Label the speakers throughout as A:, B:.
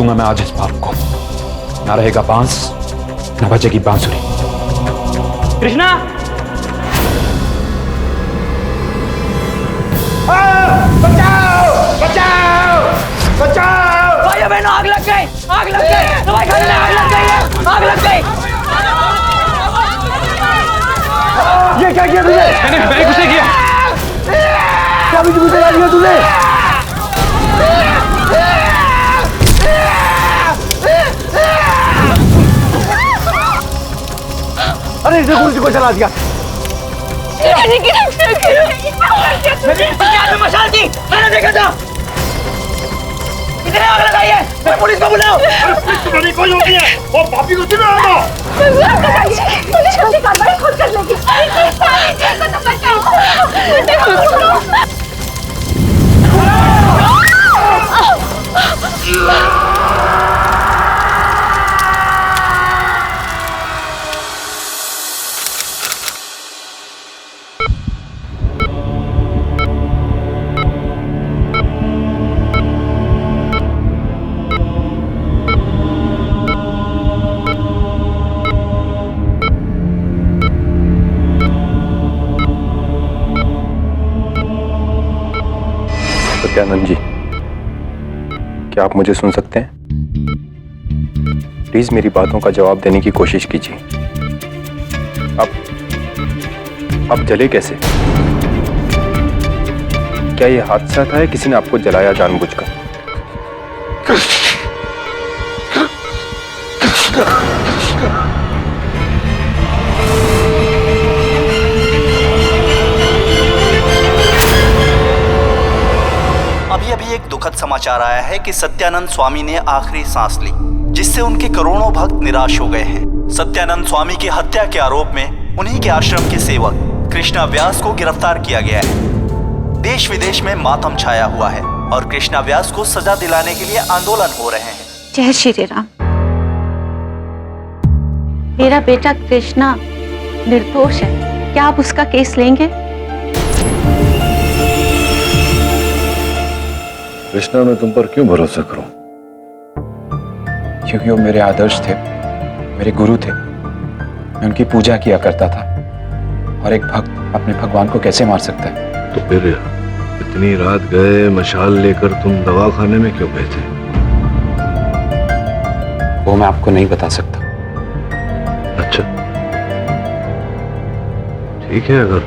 A: दूंगा मैं आज इस पाप को। ना रहेगा बांस, ना बजेगी बांसुरी।
B: कृष्णा!
C: बचाओ! बचाओ! बचाओ!
B: भाइयों बहनों, आग लग गई! आग लग गई! दवाई खाने में आग लग गई है! आग लग गई!
C: ये क्या किया तुझे?
A: मैंने कुछ नहीं किया।
C: क्या भी तुझे डाल दिया तूने? अरे इसने कुर्सी को जला दिया।
B: मैंने मशाल थी, मैंने देखा था। इतने आग लगाई है, मैं पुलिस को बुलाओ।
C: तुम्हारी कोई होती है, वो भाभी को क्यों आना?
D: पुलिस कार्रवाई खुद कर लेगी।
E: सत्यानंद जी, क्या आप मुझे सुन सकते हैं? प्लीज मेरी बातों का जवाब देने की कोशिश कीजिए। आप जले कैसे? क्या ये हादसा था या किसी ने आपको जलाया जानबूझकर?
F: अभी एक दुखद समाचार आया है कि सत्यानंद स्वामी ने आखिरी सांस ली, जिससे उनके करोड़ों भक्त निराश हो गए हैं। सत्यानंद स्वामी की हत्या के आरोप में उन्हीं के आश्रम के सेवक कृष्णा व्यास को गिरफ्तार किया गया है। देश विदेश में मातम छाया हुआ है और कृष्णा व्यास को सजा दिलाने के लिए आंदोलन हो रहे हैं।
D: जय श्री राम। मेरा बेटा कृष्णा निर्दोष है, क्या आप उसका केस लेंगे?
G: कृष्णा, मैं तुम पर क्यों भरोसा करूं?
A: क्योंकि वो मेरे आदर्श थे, मेरे गुरु थे। मैं उनकी पूजा किया करता था। और एक भक्त अपने भगवान को कैसे मार सकता है?
G: तो फिर इतनी रात गए मशाल लेकर तुम दवाखाने में क्यों गए थे?
A: वो मैं आपको नहीं बता सकता।
G: अच्छा, ठीक है, अगर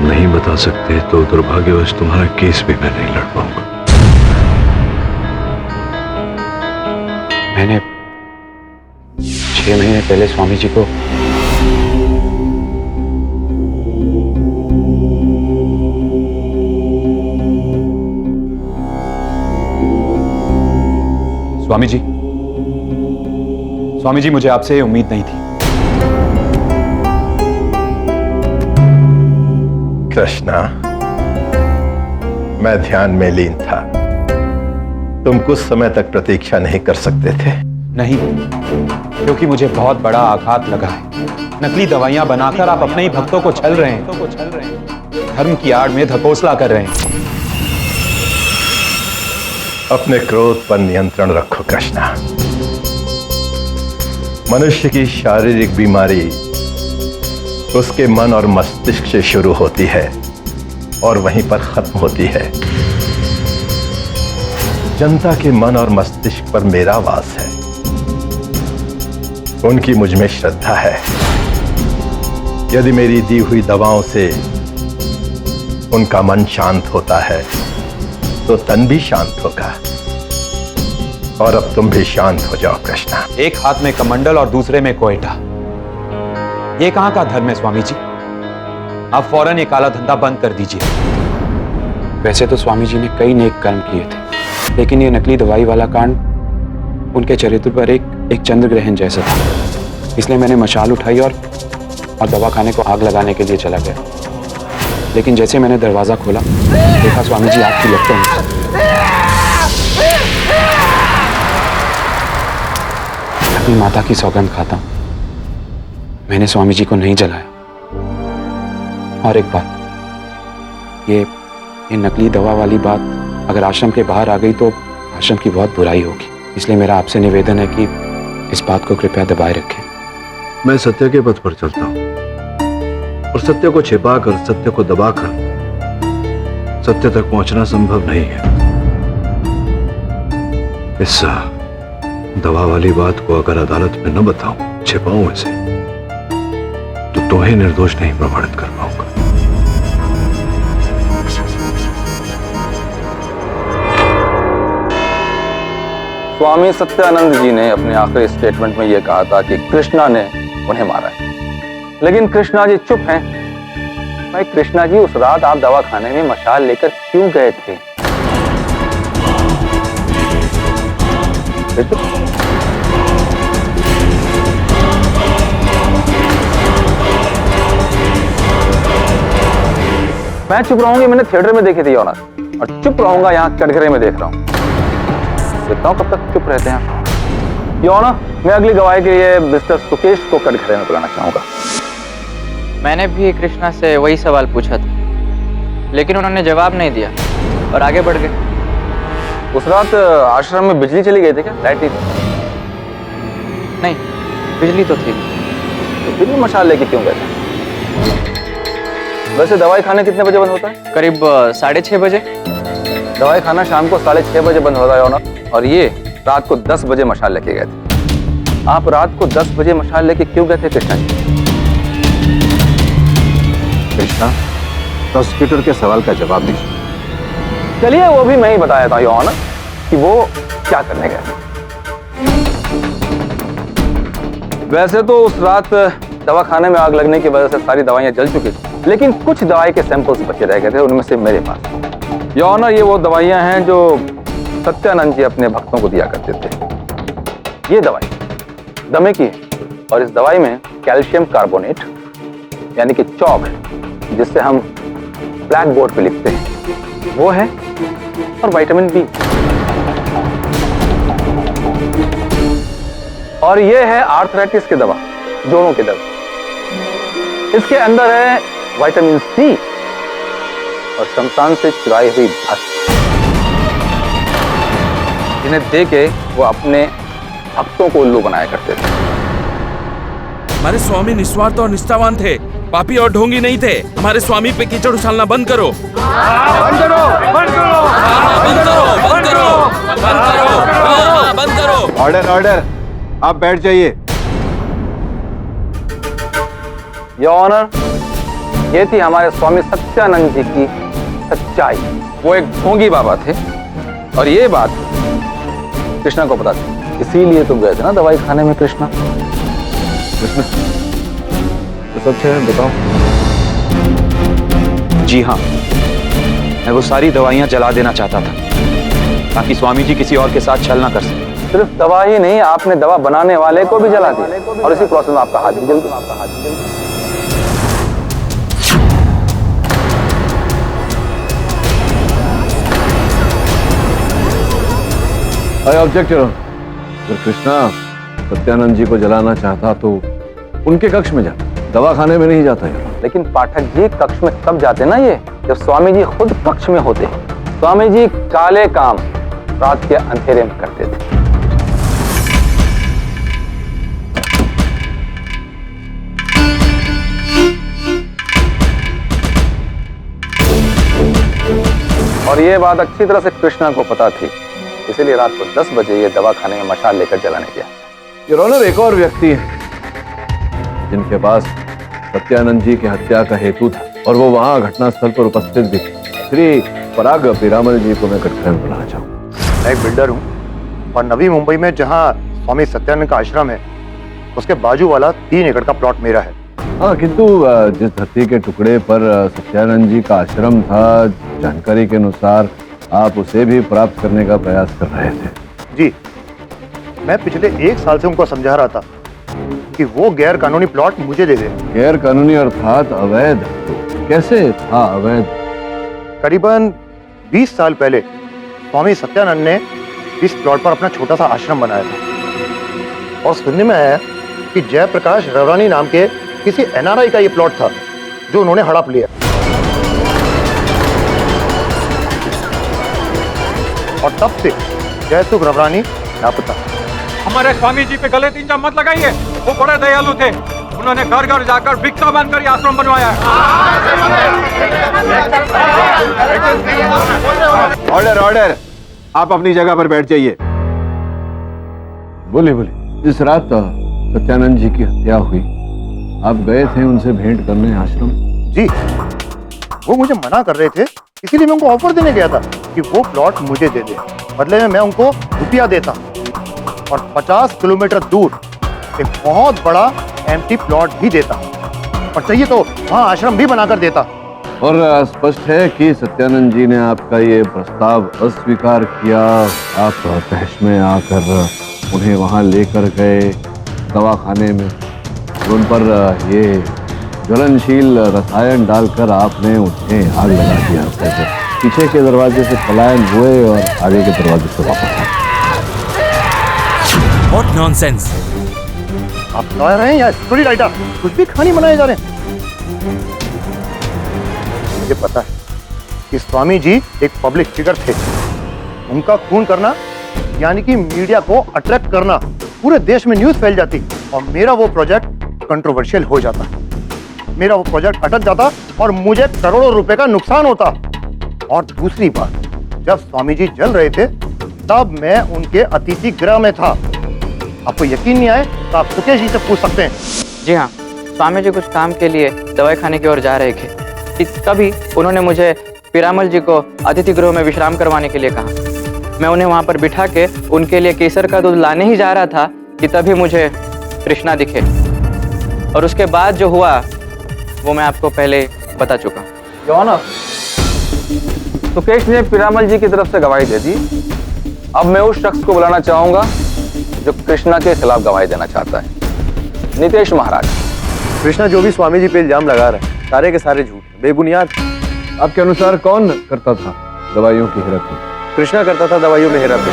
G: नहीं बता सकते तो दुर्भाग्यवश तुम्हारा केस भी मैं नहीं लड़ पाऊंगा।
A: मैंने 6 महीने पहले स्वामी जी को स्वामी जी मुझे आपसे उम्मीद नहीं थी।
C: कृष्णा, मैं ध्यान में लीन था। तुम कुछ समय तक प्रतीक्षा नहीं कर सकते थे?
A: नहीं, क्योंकि मुझे बहुत बड़ा आघात लगा है। नकली दवाइयां बनाकर आप अपने ही भक्तों को छल रहे हैं, धर्म की आड़ में धकोसला कर रहे हैं।
C: अपने क्रोध पर नियंत्रण रखो कृष्णा। मनुष्य की शारीरिक बीमारी उसके मन और मस्तिष्क से शुरू होती है और वहीं पर खत्म होती है। जनता के मन और मस्तिष्क पर मेरा वास है, उनकी मुझ में श्रद्धा है। यदि मेरी दी हुई दवाओं से उनका मन शांत होता है तो तन भी शांत होगा। और अब तुम भी शांत हो जाओ कृष्णा।
A: एक हाथ में कमंडल और दूसरे में कोयटा, ये कहां का धर्म है स्वामी जी? आप फौरन ये काला धंधा बंद कर दीजिए। वैसे तो स्वामी जी ने कई नेक कर्म किए थे, लेकिन ये नकली दवाई वाला कांड उनके चरित्र पर एक चंद्र ग्रहण जैसा था। इसलिए मैंने मशाल उठाई और दवाखाने को आग लगाने के लिए चला गया। लेकिन जैसे मैंने दरवाजा खोला, देखा स्वामी जी आग की लपटों में। अपनी माता की सौगंध खाता हूं, मैंने स्वामी जी को नहीं जलाया। और एक बात, ये नकली दवा वाली बात अगर आश्रम के बाहर आ गई तो आश्रम की बहुत बुराई होगी। इसलिए मेरा आपसे निवेदन है कि इस बात को कृपया दबाए रखें।
G: मैं सत्य के पथ पर चलता हूं और सत्य को छिपाकर, सत्य को दबाकर सत्य तक पहुंचना संभव नहीं है। इस दवा वाली बात को अगर अदालत में न बताऊं, छिपाऊं इसे, तो तुम्हें निर्दोष नहीं प्रमाणित कर पाऊंगा।
E: स्वामी सत्यानंद जी ने अपने आखिरी स्टेटमेंट में यह कहा था कि कृष्णा ने उन्हें मारा है, लेकिन कृष्णा जी चुप हैं। भाई कृष्णा जी, उस रात आप दवा खाने में मशाल लेकर क्यों गए थे? मैं चुप रहूंगी, मैंने थिएटर में देखी थी ऑनर, और चुप रहूंगा यहाँ कटघरे में देख रहा हूँ। देखता हूँ कब तक चुप रहते हैं। योर ऑनर, मैं अगली गवाही के लिए मिस्टर सुकेश को कटघरे में बुलाना चाहूंगा।
B: मैंने भी कृष्णा से वही सवाल पूछा था, लेकिन उन्होंने जवाब नहीं दिया और आगे बढ़ गए।
E: उस रात आश्रम में बिजली चली गई थी क्या? लाइट नहीं थी?
B: नहीं, बिजली तो थी।
E: तो फिर भी मशाल लेके क्यों गए थे? वैसे दवाई खाना कितने बजे बंद होता है?
B: करीब 6:30 बजे।
E: दवाई खाना शाम को 6:30 बजे बंद होता है ऑनर, और ये रात को 10 बजे मशाल लेके गए थे। आप रात को 10 बजे मशाल लेके क्यों गए थे कृष्णा जी?
C: कृष्णा, प्रोसिक्यूटर के सवाल का जवाब दीजिए।
E: चलिए, वो भी मैं ही बताया था योर ऑनर कि वो क्या करने गए। वैसे तो उस रात दवा खाने में आग लगने की वजह से सारी दवाइयां जल चुकी थी, लेकिन कुछ दवाई के सैंपल्स बचे रह गए थे, उनमें से मेरे पास। योर ऑनर, ये वो दवाइयां हैं जो सत्यानंद जी अपने भक्तों को दिया करते थे। ये दवाई दमे की है, और इस दवाई में कैल्शियम कार्बोनेट यानी कि चौक है, जिससे हम ब्लैक बोर्ड पे लिखते हैं, वो है, और विटामिन बी। और ये है आर्थराइटिस की दवा, जोड़ों की दवा। इसके अंदर है विटामिन सी और शमशान से चुराई हुई भस्म, जिन्हें दे के वो अपने भक्तों को उल्लू बनाया करते थे।
H: हमारे स्वामी निस्वार्थ और निष्ठावान थे, पापी और ढोंगी नहीं थे। हमारे स्वामी पे कीचड़ उछालना बंद करो। बंद करो, बंद करो, बंद करो, बंद करो, बंद करो, बंद करो।
C: ऑर्डर, ऑर्डर, आप बैठ जाइए।
E: योर ऑनर, ये थी हमारे स्वामी सत्यानंद जी की सच्चाई। वो एक ढोंगी बाबा थे, और ये बात कृष्णा को पता थी, इसीलिए तुम गए थे ना दवाई खाने में कृष्णा।
C: कृष्णा, तो सच है, बताओ।
A: जी हाँ, मैं वो सारी दवाइयां जला देना चाहता था, ताकि स्वामी जी किसी और के साथ छल ना कर सके।
E: सिर्फ दवा ही नहीं, आपने दवा बनाने वाले को भी जला दिया, और इसी प्रोसेस में आपका हाथ भी जल गया।
G: I object your honour. अगर कृष्णा सत्यानंद जी को जलाना चाहता तो उनके कक्ष में जाता, दवा खाने में नहीं जाता यार।
E: लेकिन पाठक जी, कक्ष में कब जाते ना ये, जब स्वामी जी खुद कक्ष में होते। स्वामी जी काले काम रात के अंधेरे में करते थे। और ये बात अच्छी तरह से कृष्णा को पता थी, इसीलिए रात को 10 बजे ये दवा खाने में मशाल लेकर जलाने गया।
G: योर ऑनर, एक और व्यक्ति है जिनके पास सत्यानंद जी की हत्या का हेतु था, और वो वहां घटनास्थल पर उपस्थित भी थे। श्री पराग पीरामल जी को मैं कटघरे में बुलाना चाहूँ।
I: मैं एक बिल्डर हूँ, और नवी मुंबई में जहाँ स्वामी सत्यानंद का आश्रम है, उसके बाजू वाला 3 एकड़ का प्लॉट मेरा है।
G: हाँ, किंतु जिस धरती के टुकड़े पर सत्यानंद जी का आश्रम था, जानकारी के अनुसार आप उसे भी प्राप्त करने का प्रयास कर रहे थे।
I: जी, मैं पिछले 1 साल से उनको समझा रहा था कि वो गैर कानूनी प्लॉट मुझे दे दे।
G: गैर कानूनी अर्थात अवैध? कैसे था अवैध?
I: करीबन 20 साल पहले स्वामी सत्यानंद ने इस प्लॉट पर अपना छोटा सा आश्रम बनाया था, और सुनने में आया कि जयप्रकाश रवरानी नाम के किसी NRI का ये प्लॉट था, जो उन्होंने हड़प लिया। और तब से जयसुख रवरानी क्या पता।
J: हमारे स्वामी जी पे गलत इल्जाम मत लगाइए, वो बड़े दयालु थे। उन्होंने घर घर जाकर भिक्षा मांगकर ये आश्रम बनवाया है।
G: ऑर्डर ऑर्डर, आप अपनी जगह पर बैठ जाइए। बोले बोले, जिस रात सत्यानंद जी की हत्या हुई आप गए थे उनसे भेंट करने आश्रम?
I: जी, वो मुझे मना कर रहे थे, इसीलिए मैं उनको ऑफर देने गया था कि वो प्लॉट मुझे दे दे, बदले में मैं उनको रुपया देता और 50 किलोमीटर दूर एक बहुत बड़ा एम्प्टी प्लॉट भी देता, और चाहिए तो वहां आश्रम भी बनाकर देता।
G: और स्पष्ट है कि सत्यानंद जी ने आपका ये प्रस्ताव अस्वीकार किया। आप तहश में आकर उन्हें वहां लेकर गए दवाखाने में, उन पर ये ज्वलनशील रसायन डालकर आपने उन्हें आग लगा दिया। पीछे के दरवाजे से पलायन हुए और आगे के दरवाजे से वापस आए।
H: What nonsense!
I: आप लॉयर हैं या स्टोरी राइटर? कुछ भी कहानी बनाए जा रहे हैं। मुझे पता है कि स्वामी जी एक पब्लिक फिगर थे। उनका खून करना यानी कि मीडिया को अट्रैक्ट करना, पूरे देश में न्यूज़ फैल जाती और मेरा वो प्रोजेक्ट कंट्रोवर्शियल हो जाता, मेरा वो प्रोजेक्ट अटक जाता और मुझे करोड़ों रुपए का नुकसान होता। और दूसरी बात, जब स्वामी जी जल रहे थे तब मैं उनके अतिथि गृह में था। आपको यकीन नहीं आए तो आप सुकेश जी से पूछ सकते हैं।
B: जी हाँ, स्वामी जी कुछ काम के लिए दवाई खाने की ओर जा रहे थे कि तभी उन्होंने मुझे पीरामल जी को अतिथि गृह में विश्राम करवाने के लिए कहा। मैं उन्हें वहां पर बिठा के उनके लिए केसर का दूध लाने ही जा रहा था कि तभी मुझे कृष्णा दिखे, और उसके बाद जो हुआ वो मैं आपको पहले बता चुका।
E: योर ऑनर, सुकेश ने पीरामल जी की तरफ से गवाही दे दी। अब मैं उस शख्स को बुलाना चाहूंगा जो कृष्णा के खिलाफ गवाही देना चाहता है, नितेश महाराज।
G: कृष्णा जो भी स्वामी जी पे इल्जाम लगा रहा है सारे के सारे झूठ, बेबुनियाद। आपके अनुसार कौन करता था दवाइयों की हेराफेरी? कृष्णा करता था दवाइयों में हेराफेरी।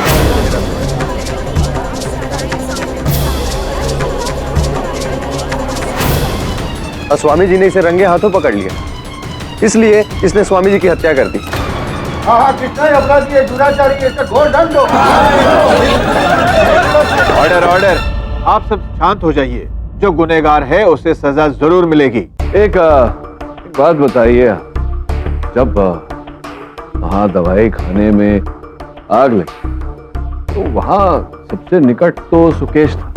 G: और स्वामी जी ने इसे रंगे हाथों पकड़ लिया, इसलिए इसने स्वामी जी की हत्या कर दी। ऑर्डर ऑर्डर, आप सब शांत हो जाइए। जो गुनहगार है उसे सजा जरूर मिलेगी। एक बात बताइए, जब वहां दवाई खाने में आग लगी तो वहां सबसे निकट तो सुकेश था।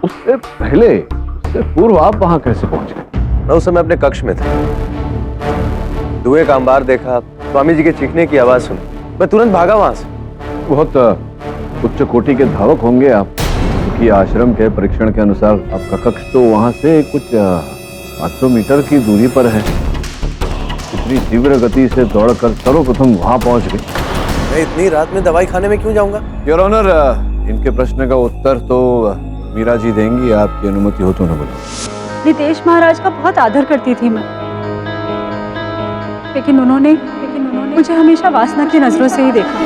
G: उससे पहले, उससे पूर्व आप वहां कैसे पहुंच गए? मैं उस समय अपने कक्ष में था, धुएं का अंबार देखा, स्वामी जी के चीखने की आवाज सुनी, मैं तुरंत भागा वहां से। बहुत उच्च कोटि के धावक होंगे आप, क्योंकि आश्रम के परीक्षण के अनुसार आपका कक्ष तो वहां से कुछ 500 मीटर की दूरी पर है। इतनी तीव्र गति से दौड़कर सर्वप्रथम वहां पहुंच गए। मैं इतनी रात में दवाई खाने में क्यों जाऊंगा? योर ऑनर, इनके प्रश्न का उत्तर तो मीरा जी देंगी, आपकी अनुमति हो तो न बोलो।
D: नितेश महाराज का बहुत आदर करती थी मैं, लेकिन उन्होंने मुझे हमेशा वासना की नजरों से ही देखा।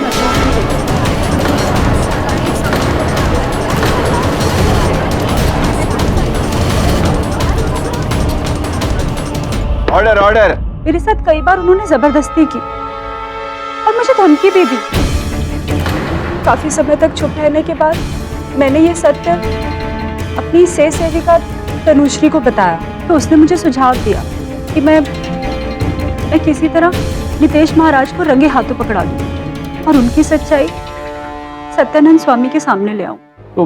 G: Order order.
D: मेरे साथ कई बार उन्होंने जबरदस्ती की और मुझे धमकी भी दी। काफी समय तक चुप रहने के बाद मैंने ये सत्य अपनी सेविका तनुश्री को बताया, तो उसने मुझे सुझाव दिया कि मैं किसी तरह नितेश महाराज को रंगे हाथों पकड़ा दूं और उनकी सच्चाई सत्यानंद स्वामी के सामने ले आऊं।
G: तो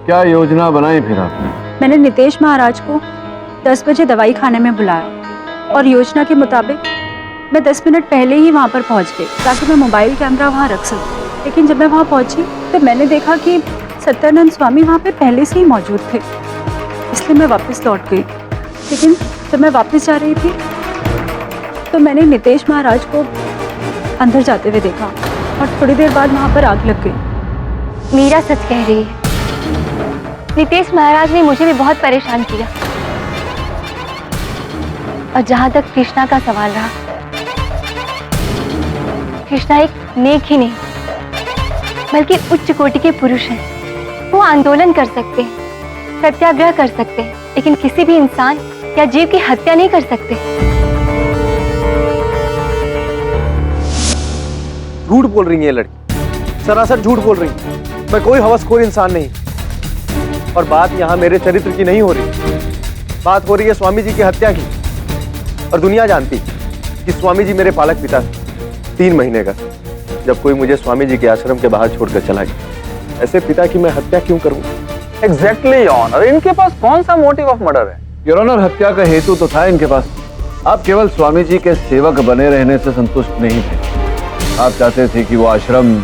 G: क्या योजना बनाई फिर आपने?
D: मैंने नितेश महाराज को 10 बजे दवाई खाने में बुलाया और योजना के मुताबिक मैं 10 मिनट पहले ही वहां पर पहुंच गई ताकि मैं मोबाइल कैमरा वहां रख सकूं। लेकिन जब मैं वहां पहुंची तो मैंने देखा कि सत्यानंद स्वामी वहां पे पहले से ही मौजूद थे, इसलिए मैं वापस लौट गई। लेकिन जब मैं वापस जा रही थी तो मैंने नितेश महाराज को अंदर जाते हुए देखा और थोड़ी देर बाद वहां पर आग लग गई।
K: मीरा सच कह रही है, नितेश महाराज ने मुझे भी बहुत परेशान किया। और जहां तक कृष्णा का सवाल रहा, कृष्णा एक नेक ही नहीं बल्कि उच्च कोटि के पुरुष हैं। वो आंदोलन कर सकते हैं, सत्याग्रह कर सकते हैं, लेकिन किसी भी इंसान या जीव की हत्या नहीं कर सकते।
G: झूठ बोल रही है ये लड़की, सरासर झूठ बोल रही है। मैं कोई हवसखोर इंसान नहीं। और बात यहाँ मेरे चरित्र की नहीं हो रही, बात हो रही है स्वामी जी की हत्या की। और दुनिया जानती कि स्वामी जी मेरे पालक पिता थे। 3 महीने का जब कोई मुझे स्वामी जी के आश्रम के बाहर छोड़कर चला गया, ऐसे पिता की मैं हत्या क्यों करूं?
E: एग्जैक्टली योर ऑनर, इनके पास कौन सा मोटिव ऑफ मर्डर है?
G: योर ऑनर, हत्या का हेतु तो था इनके पास। आप केवल स्वामी जी के सेवक बने रहने से संतुष्ट नहीं थे। आप चाहते थे कि वो आश्रम,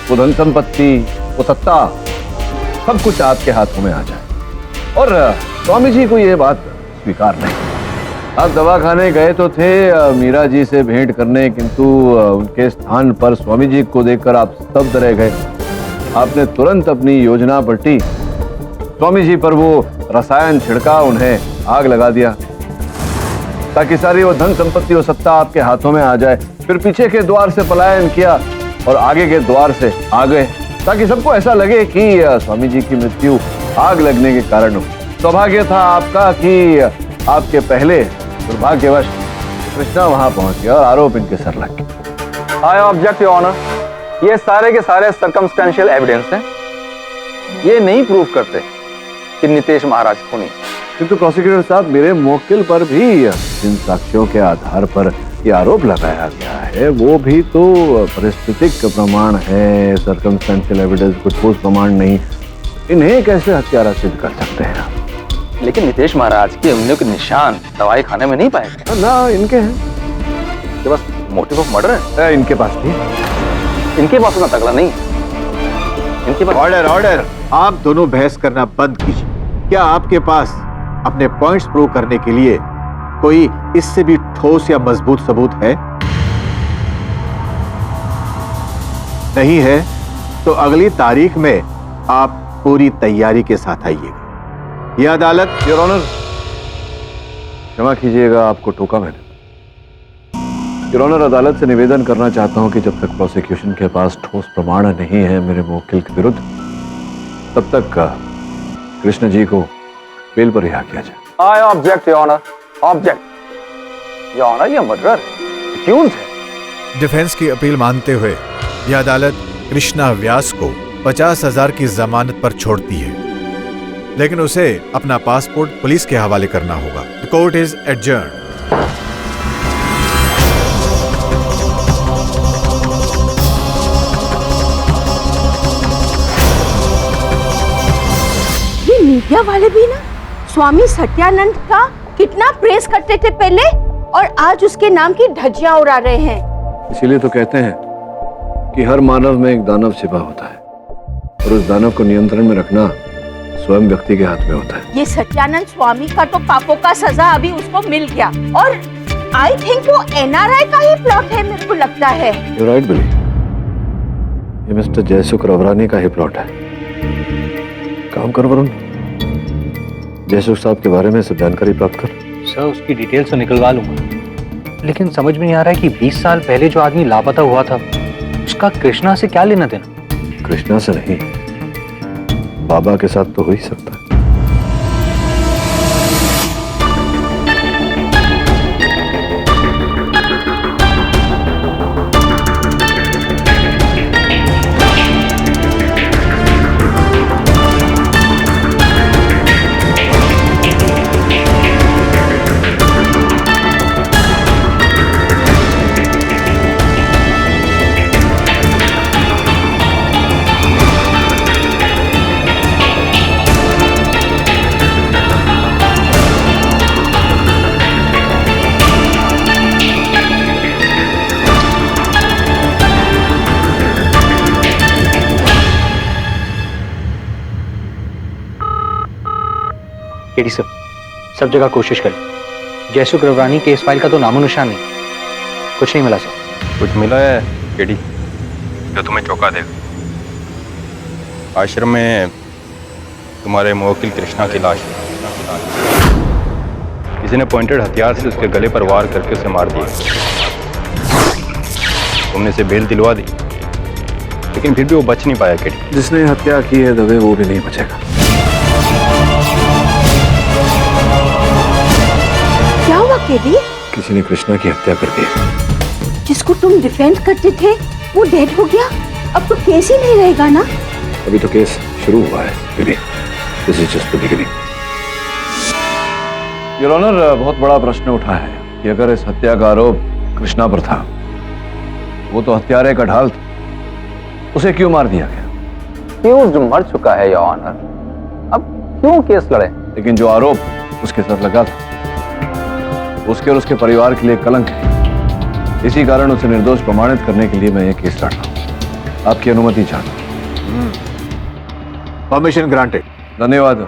G: वो धन संपत्ति, वो सत्ता, सब कुछ आपके हाथों में आ जाए। और स्वामी जी को ये बात स्वीकार नहीं। आप दवाखाने गए तो थे मीरा जी से भेंट करने, किंतु उनके स्थान पर स्वामी जी को देखकर आप स्तब्ध रह गए। आपने तुरंत अपनी योजना पलटी, स्वामी जी पर वो रसायन छिड़का, उन्हें आग लगा दिया ताकि सारी वो धन संपत्ति और सत्ता आपके हाथों में आ जाए। फिर पीछे के द्वार से पलायन किया और आगे के द्वार से आ गए ताकि सबको ऐसा लगे कि स्वामी जी की मृत्यु आग लगने के कारण हो। सौभाग्य था आपका कि आपके पहले दुर्भाग्यवश कृष्णा वहां पहुंच गया और आरोप इनके सर लग गया।
E: आई ऑब्जेक्ट योर ऑनर, ये सारे के सारे सर्कमस्टेंशियल एविडेंस हैं। ये नहीं प्रूव करते कि नितेश महाराज खूनी।
G: किंतु प्रोसिक्यूटर साहब, मेरे मौकिल पर भी जिन साक्ष्यों के आधार पर ये आरोप लगाया गया है वो भी तो परिस्थितिक प्रमाण है, सर्कमस्टेंशियल एविडेंस, कुछ ठोस प्रमाण नहीं। इन्हें कैसे हत्यारा सिद्ध कर सकते हैं आप?
E: लेकिन नितेश महाराज की उंगलियों के निशान दवाई खाने में नहीं पाए गए
G: ना। इनके हैं,
E: इनके पास मोटिव ऑफ मर्डर है।
G: इनके पास भी,
E: इनके पास उतना तगड़ा नहीं है। इनके पास
L: ऑर्डर ऑर्डर, आप दोनों बहस करना बंद कीजिए। क्या आपके पास अपने पॉइंट्स प्रूव करने के लिए कोई इससे भी ठोस या मजबूत सबूत है? नहीं है तो अगली तारीख में आप पूरी तैयारी के साथ आइएगा। यह अदालत।
G: योर ऑनर, क्षमा कीजिएगा, आपको टोका मैंने। योर ऑनर, अदालत से निवेदन करना चाहता हूं कि जब तक प्रोसिक्यूशन के पास ठोस प्रमाण नहीं है मेरे मुवक्किल के विरुद्ध, तब तक कृष्ण जी को बेल पर रिहा किया जाए।
E: I object your honour, object your honour, ये मर्डरर एक्यूज है।
L: डिफेंस की अपील मानते हुए यह अदालत कृष्णा व्यास को 50,000 की जमानत पर छोड़ती है, लेकिन उसे अपना पासपोर्ट पुलिस के हवाले करना होगा। The court is adjourned.
M: ये मीडिया वाले भी ना स्वामी सत्यानंद का कितना प्रेस करते थे पहले, और आज उसके नाम की धज्जियां उड़ा रहे हैं।
G: इसीलिए तो कहते हैं कि हर मानव में एक दानव छिपा होता है और उस दानव को नियंत्रण में रखना स्वयं व्यक्ति के हाथ में होता है।
M: ये सत्यानंद स्वामी का तो पापों का सजा अभी उसको मिल गया, और आई थिंक वो एनआरआई का ही प्लॉट है, मेरे को लगता है।
G: You're right, बिली। ये मिस्टर जयसुख रवरानी का ही प्लॉट है। काम कर वरुण, जयसुख साहब के बारे में सब जानकारी प्राप्त कर।
N: सर, उसकी डिटेल्स तो निकलवा लूंगा, लेकिन समझ में नहीं आ रहा है कि 20 साल पहले जो आदमी लापता हुआ था उसका कृष्णा से क्या लेना देना।
G: कृष्णा से नहीं, बाबा के साथ तो हो ही सकता है।
N: केडी सर, सब जगह कोशिश करें। जयसुख रवरानी केस फाइल का तो नामो निशान नहीं, कुछ नहीं मिला सर।
O: कुछ मिला है केडी जो तुम्हें चौंका देगा? आश्रम में तुम्हारे मुवक्किल कृष्णा की लाश है। किसी ने पॉइंटेड हथियार से उसके गले पर वार करके उसे मार दिया। तुमने इसे बेल दिलवा दी, लेकिन फिर भी वो बच नहीं पाया केडी।
G: जिसने हत्या की है दबे वो भी नहीं बचेगा।
M: क्या हुआ केडी?
G: किसी ने कृष्णा की हत्या कर दी।
M: जिसको तुम डिफेंड करते थे वो डेड हो गया, अब तो केस ही नहीं रहेगा ना?
G: अभी तो केस शुरू हुआ है, baby. This is just the beginning. Your honour, बहुत बड़ा प्रश्न उठा है कि अगर इस हत्या का आरोप कृष्णा पर था, वो तो हत्यारे का ढाल था, उसे क्यों मार दिया गया?
E: क्यों जो मर चुका है योर ऑनर, अब क्यों केस लड़े?
G: लेकिन जो आरोप उसके साथ लगा था, उसके और उसके परिवार के लिए कलंक है। इसी कारण उसे निर्दोष प्रमाणित करने के लिए मैं ये केस लड़ रहा हूं। आपकी अनुमति चाहता हूं।
L: Permission granted.
G: धन्यवाद।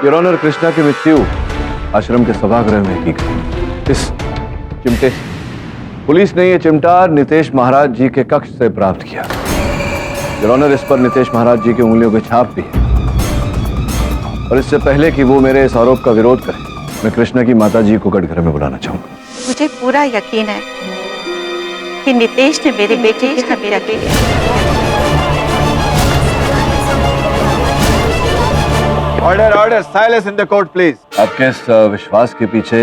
G: योर ऑनर, कृष्णा की मृत्यु आश्रम के सभागृह में की गई। इस चिमटे से पुलिस ने यह चिमटा नितेश महाराज जी के कक्ष से प्राप्त किया। योर ऑनर, इस पर नितेश महाराज जी की उंगलियों के छाप भी है। और इससे पहले कि वो मेरे इस आरोप का विरोध करें, मैं कृष्णा की माता जी को कटघरे में बुलाना चाहूंगा।
P: मुझे पूरा यकीन है कि नितेश ने मेरे बेटे की हत्या की है।
L: Order order, silence in the court please.
G: आपके इस विश्वास के पीछे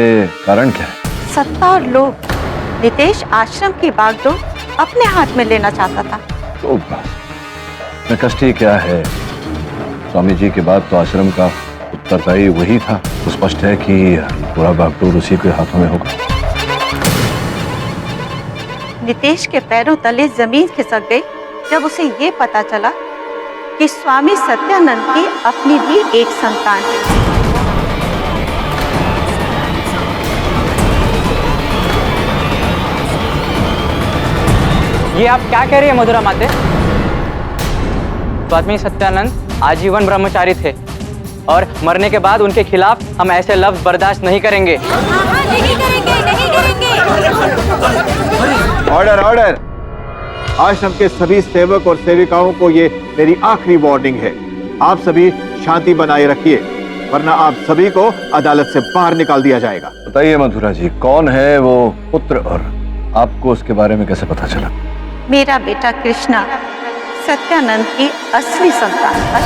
G: कारण क्या है?
P: सत्ता और लोभ। नितेश आश्रम की बागडोर अपने हाथ में लेना चाहता था।
G: तो मैं कष्टी क्या है? स्वामी जी के बाद तो आश्रम का उत्तरदायी वही था, तो स्पष्ट है कि पूरा बागडोर उसी के हाथों में होगा।
P: नितेश के पैरों तले जमीन खिसक गई जब उसे ये पता चला कि स्वामी सत्यानंद की अपनी भी एक संतान है।
B: ये आप क्या कह रही है मधुरा माते? स्वामी सत्यानंद आजीवन ब्रह्मचारी थे और मरने के बाद उनके खिलाफ हम ऐसे लफ्ज बर्दाश्त नहीं करेंगे।
L: Order order. आश्रम के सभी सेवक और सेविकाओं को ये मेरी आखिरी वार्निंग है। आप सभी शांति बनाए रखिए, वरना आप सभी को अदालत से बाहर निकाल दिया जाएगा।
G: बताइए मधुरा जी, कौन है वो पुत्र और आपको उसके बारे में कैसे पता चला?
P: मेरा बेटा कृष्णा सत्यानंद की असली संतान था।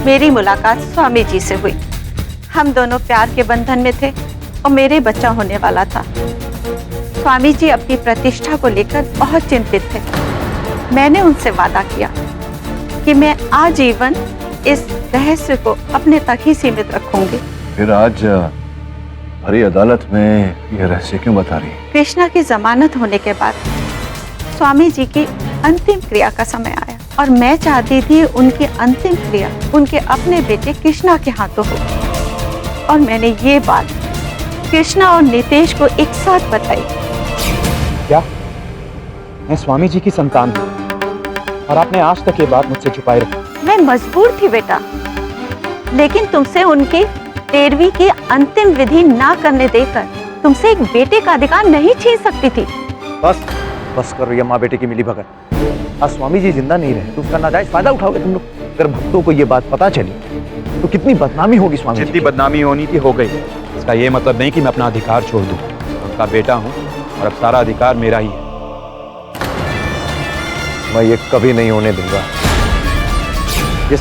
P: मेरी मुलाकात स्वामी जी से हुई। हम दोनों प्यार के बंधन में थे और मेरे बच्चा होने वाला था। स्वामी जी अपनी प्रतिष्ठा को लेकर बहुत चिंतित थे। मैंने उनसे वादा किया कि मैं आजीवन इस रहस्य को अपने तक ही सीमित रखूंगी।
G: फिर आज भरी अदालत में यह रहस्य क्यों बता रही है?
P: कृष्णा की जमानत होने के बाद स्वामी जी की अंतिम क्रिया का समय आया और मैं चाहती थी उनकी अंतिम क्रिया उनके अपने बेटे कृष्णा के हाथों हो। और मैंने ये बात कृष्णा और नितेश को एक साथ बताई।
A: क्या मैं स्वामी जी की संतान हूँ और आपने आज तक ये बात मुझसे छुपाई रखी?
P: मैं मजबूर थी बेटा, लेकिन तुमसे उनकी 13वीं की अंतिम विधि ना करने देकर तुमसे एक बेटे का अधिकार नहीं छीन सकती थी।
I: बस बस करो ये माँ बेटे की मिली भगत। आज स्वामी जी जिंदा नहीं रहे तो उसका नाजायज फायदा उठाओगे तुम लोग। अगर भक्तों को ये बात पता चली तो कितनी बदनामी होगी स्वामी जी की।
A: जितनी बदनामी होनी थी हो गई। इसका ये मतलब नहीं कि मैं अपना अधिकार छोड़ दूं। उनका बेटा हूं और अब सारा अधिकार मेरा ही है।
I: मैं ये कभी नहीं होने दूंगा। ये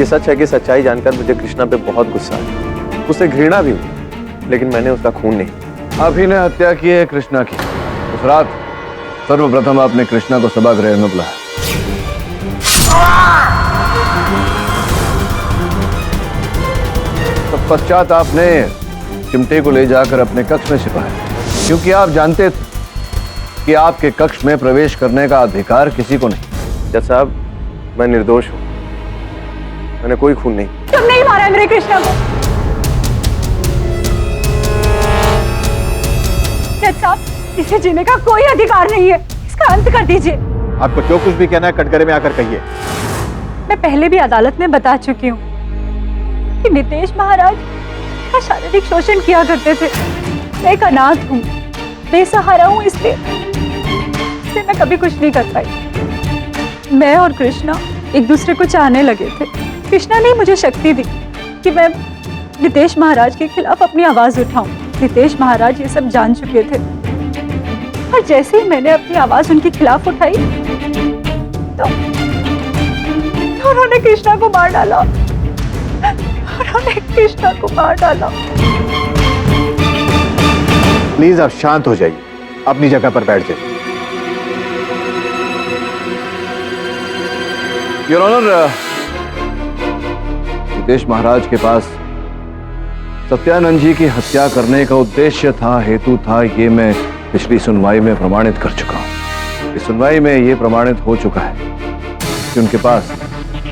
I: सच है कि सच्चाई जानकर मुझे कृष्णा पे बहुत गुस्सा है, उससे घृणा भी हुई, लेकिन मैंने उसका खून नहीं।
G: आप ही ने हत्या की है कृष्णा की। उस रात सर्वप्रथम आपने कृष्णा को सभागृह में बुलाया। तत्पश्चात आपने चिमटे को ले जाकर अपने कक्ष में छिपाया, क्योंकि आप जानते थे कि आपके कक्ष में प्रवेश करने का अधिकार किसी को नहीं।
I: जज साहब, मैं निर्दोष हूं, मैंने कोई खून नहीं।
D: तुम नहीं मारा मेरे कृष्णा को। जज साहब, इसे जीने का कोई अधिकार नहीं है, इसका अंत कर दीजिए।
L: आपको जो कुछ भी कहना है कटघरे में आकर कहिए।
D: मैं पहले भी अदालत में बता चुकी हूँ कि नितेश महाराज का शारीरिक शोषण किया करते थे। मैं एक अनाथ हूँ, बेसहारा हूँ, इसलिए मैं कभी कुछ नहीं कर पाई। मैं और कृष्णा एक दूसरे को चाहने लगे थे। कृष्णा ने मुझे शक्ति दी कि मैं नितेश महाराज के खिलाफ अपनी आवाज उठाऊं। नितेश महाराज ये सब जान चुके थे और जैसे ही मैंने अपनी आवाज उनके खिलाफ उठाई तो उन्होंने कृष्णा को मार डाला। उन्होंने कृष्णा को मार डाला।
L: प्लीज आप शांत हो जाइए, अपनी जगह पर बैठ जाइए।
G: योर ऑनर, नितेश महाराज के पास सत्यानंद जी की हत्या करने का उद्देश्य था, हेतु था, ये मैं पिछली सुनवाई में प्रमाणित कर चुका हूं। इस सुनवाई में ये प्रमाणित हो चुका है कि उनके पास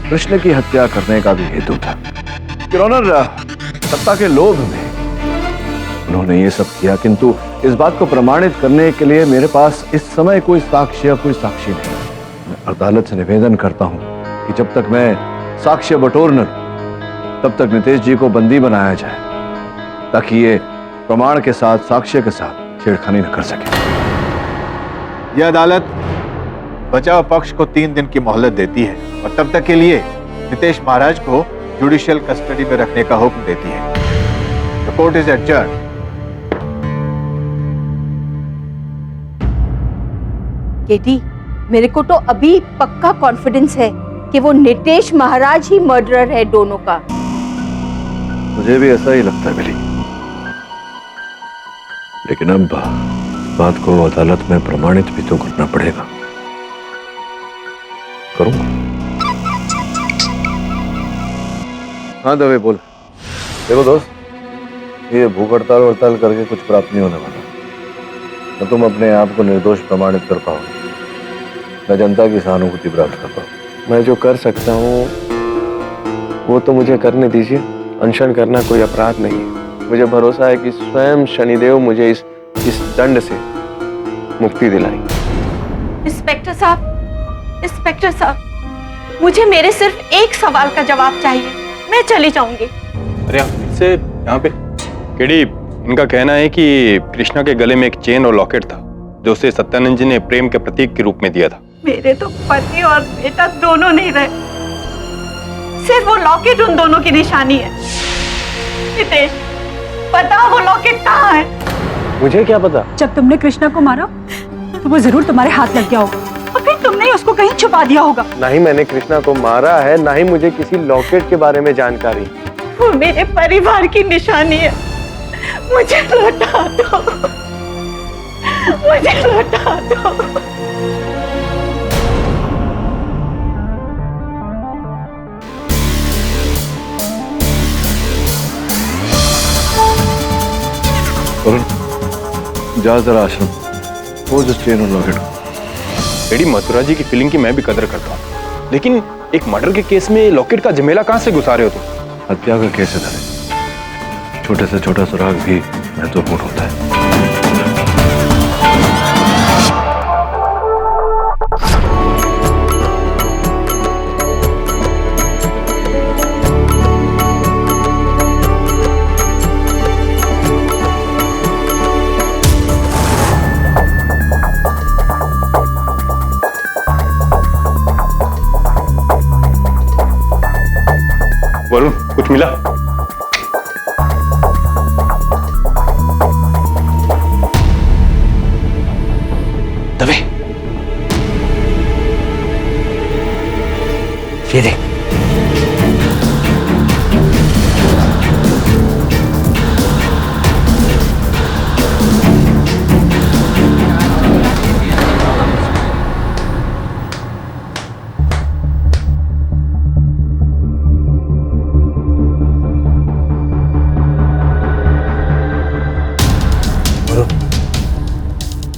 G: कृष्ण की हत्या करने का भी हेतु था। योर ऑनर, सत्ता के लोभ में उन्होंने ये सब किया, किंतु इस बात को प्रमाणित करने के लिए मेरे पास इस समय कोई साक्ष्य, कोई साक्षी नहीं। मैं अदालत से निवेदन करता हूं कि जब तक मैं साक्ष्य बटोर न लूं, तब तक नितेश जी को बंदी बनाया जाए, ताकि ये प्रमाण के साथ, साक्ष्य के साथ छेड़खानी न कर सके।
L: यह अदालत बचाव पक्ष को 3 दिन की मोहलत देती है और तब तक के लिए नितेश महाराज को जुडिशियल कस्टडी में रखने का हुक्म देती है। The court is adjourned.
M: KT, मेरे को तो अभी पक्का कॉन्फिडेंस है कि वो नितेश महाराज ही मर्डरर है दोनों का।
G: मुझे भी ऐसा ही लगता है मिली, लेकिन अब बात को अदालत में प्रमाणित भी तो करना पड़ेगा। करूंगा। हाँ दवे बोल। देखो दोस्त, ये भूख हड़ताल करके कुछ प्राप्त नहीं होने वाला। न तुम अपने आप को निर्दोष प्रमाणित कर पाओगे, न जनता की सहानुभूति प्राप्त कर पाओगे।
O: मैं जो कर सकता हूँ वो तो मुझे करने दीजिए। अनशन करना कोई अपराध नहीं है। मुझे भरोसा है कि स्वयं शनिदेव मुझे इस दंड से मुक्ति दिलाएंगे।
P: इंस्पेक्टर साहब, मुझे मेरे सिर्फ एक सवाल का जवाब चाहिए, मैं चली जाऊंगी।
O: अरे से यहाँ पे केडी, इनका कहना है कि कृष्णा के गले में एक चेन और लॉकेट था जो उसे सत्यानंद जी ने प्रेम के प्रतीक के रूप में दिया था।
P: मेरे तो पति और बेटा दोनों नहीं रहे, सिर्फ वो लॉकेट उन दोनों की निशानी है। नितेश, पता वो लॉकेट कहाँ है?
O: मुझे क्या पता?
D: जब तुमने कृष्णा को मारा तो वो जरूर तुम्हारे हाथ लग गया होगा और फिर तुमने ही उसको कहीं छुपा दिया होगा।
O: ना ही मैंने कृष्णा को मारा है, ना ही मुझे किसी लॉकेट के बारे में जानकारी।
P: वो मेरे परिवार की निशानी है, मुझे लौटा दो, मुझे लौटा दो।
G: जा जरा आश्रम, वो जो चेन और लॉकेट।
O: केडी, मथुरा जी की फीलिंग की मैं भी कदर करता हूँ, लेकिन एक मर्डर के केस में लॉकेट का झमेला कहाँ से घुसा रहे हो तुम?
G: हत्या का केस है धरे, छोटे से छोटा सुराग भी महत्वपूर्ण होता है।
O: वरुण, कुछ मिला?
A: दवे, ये देख।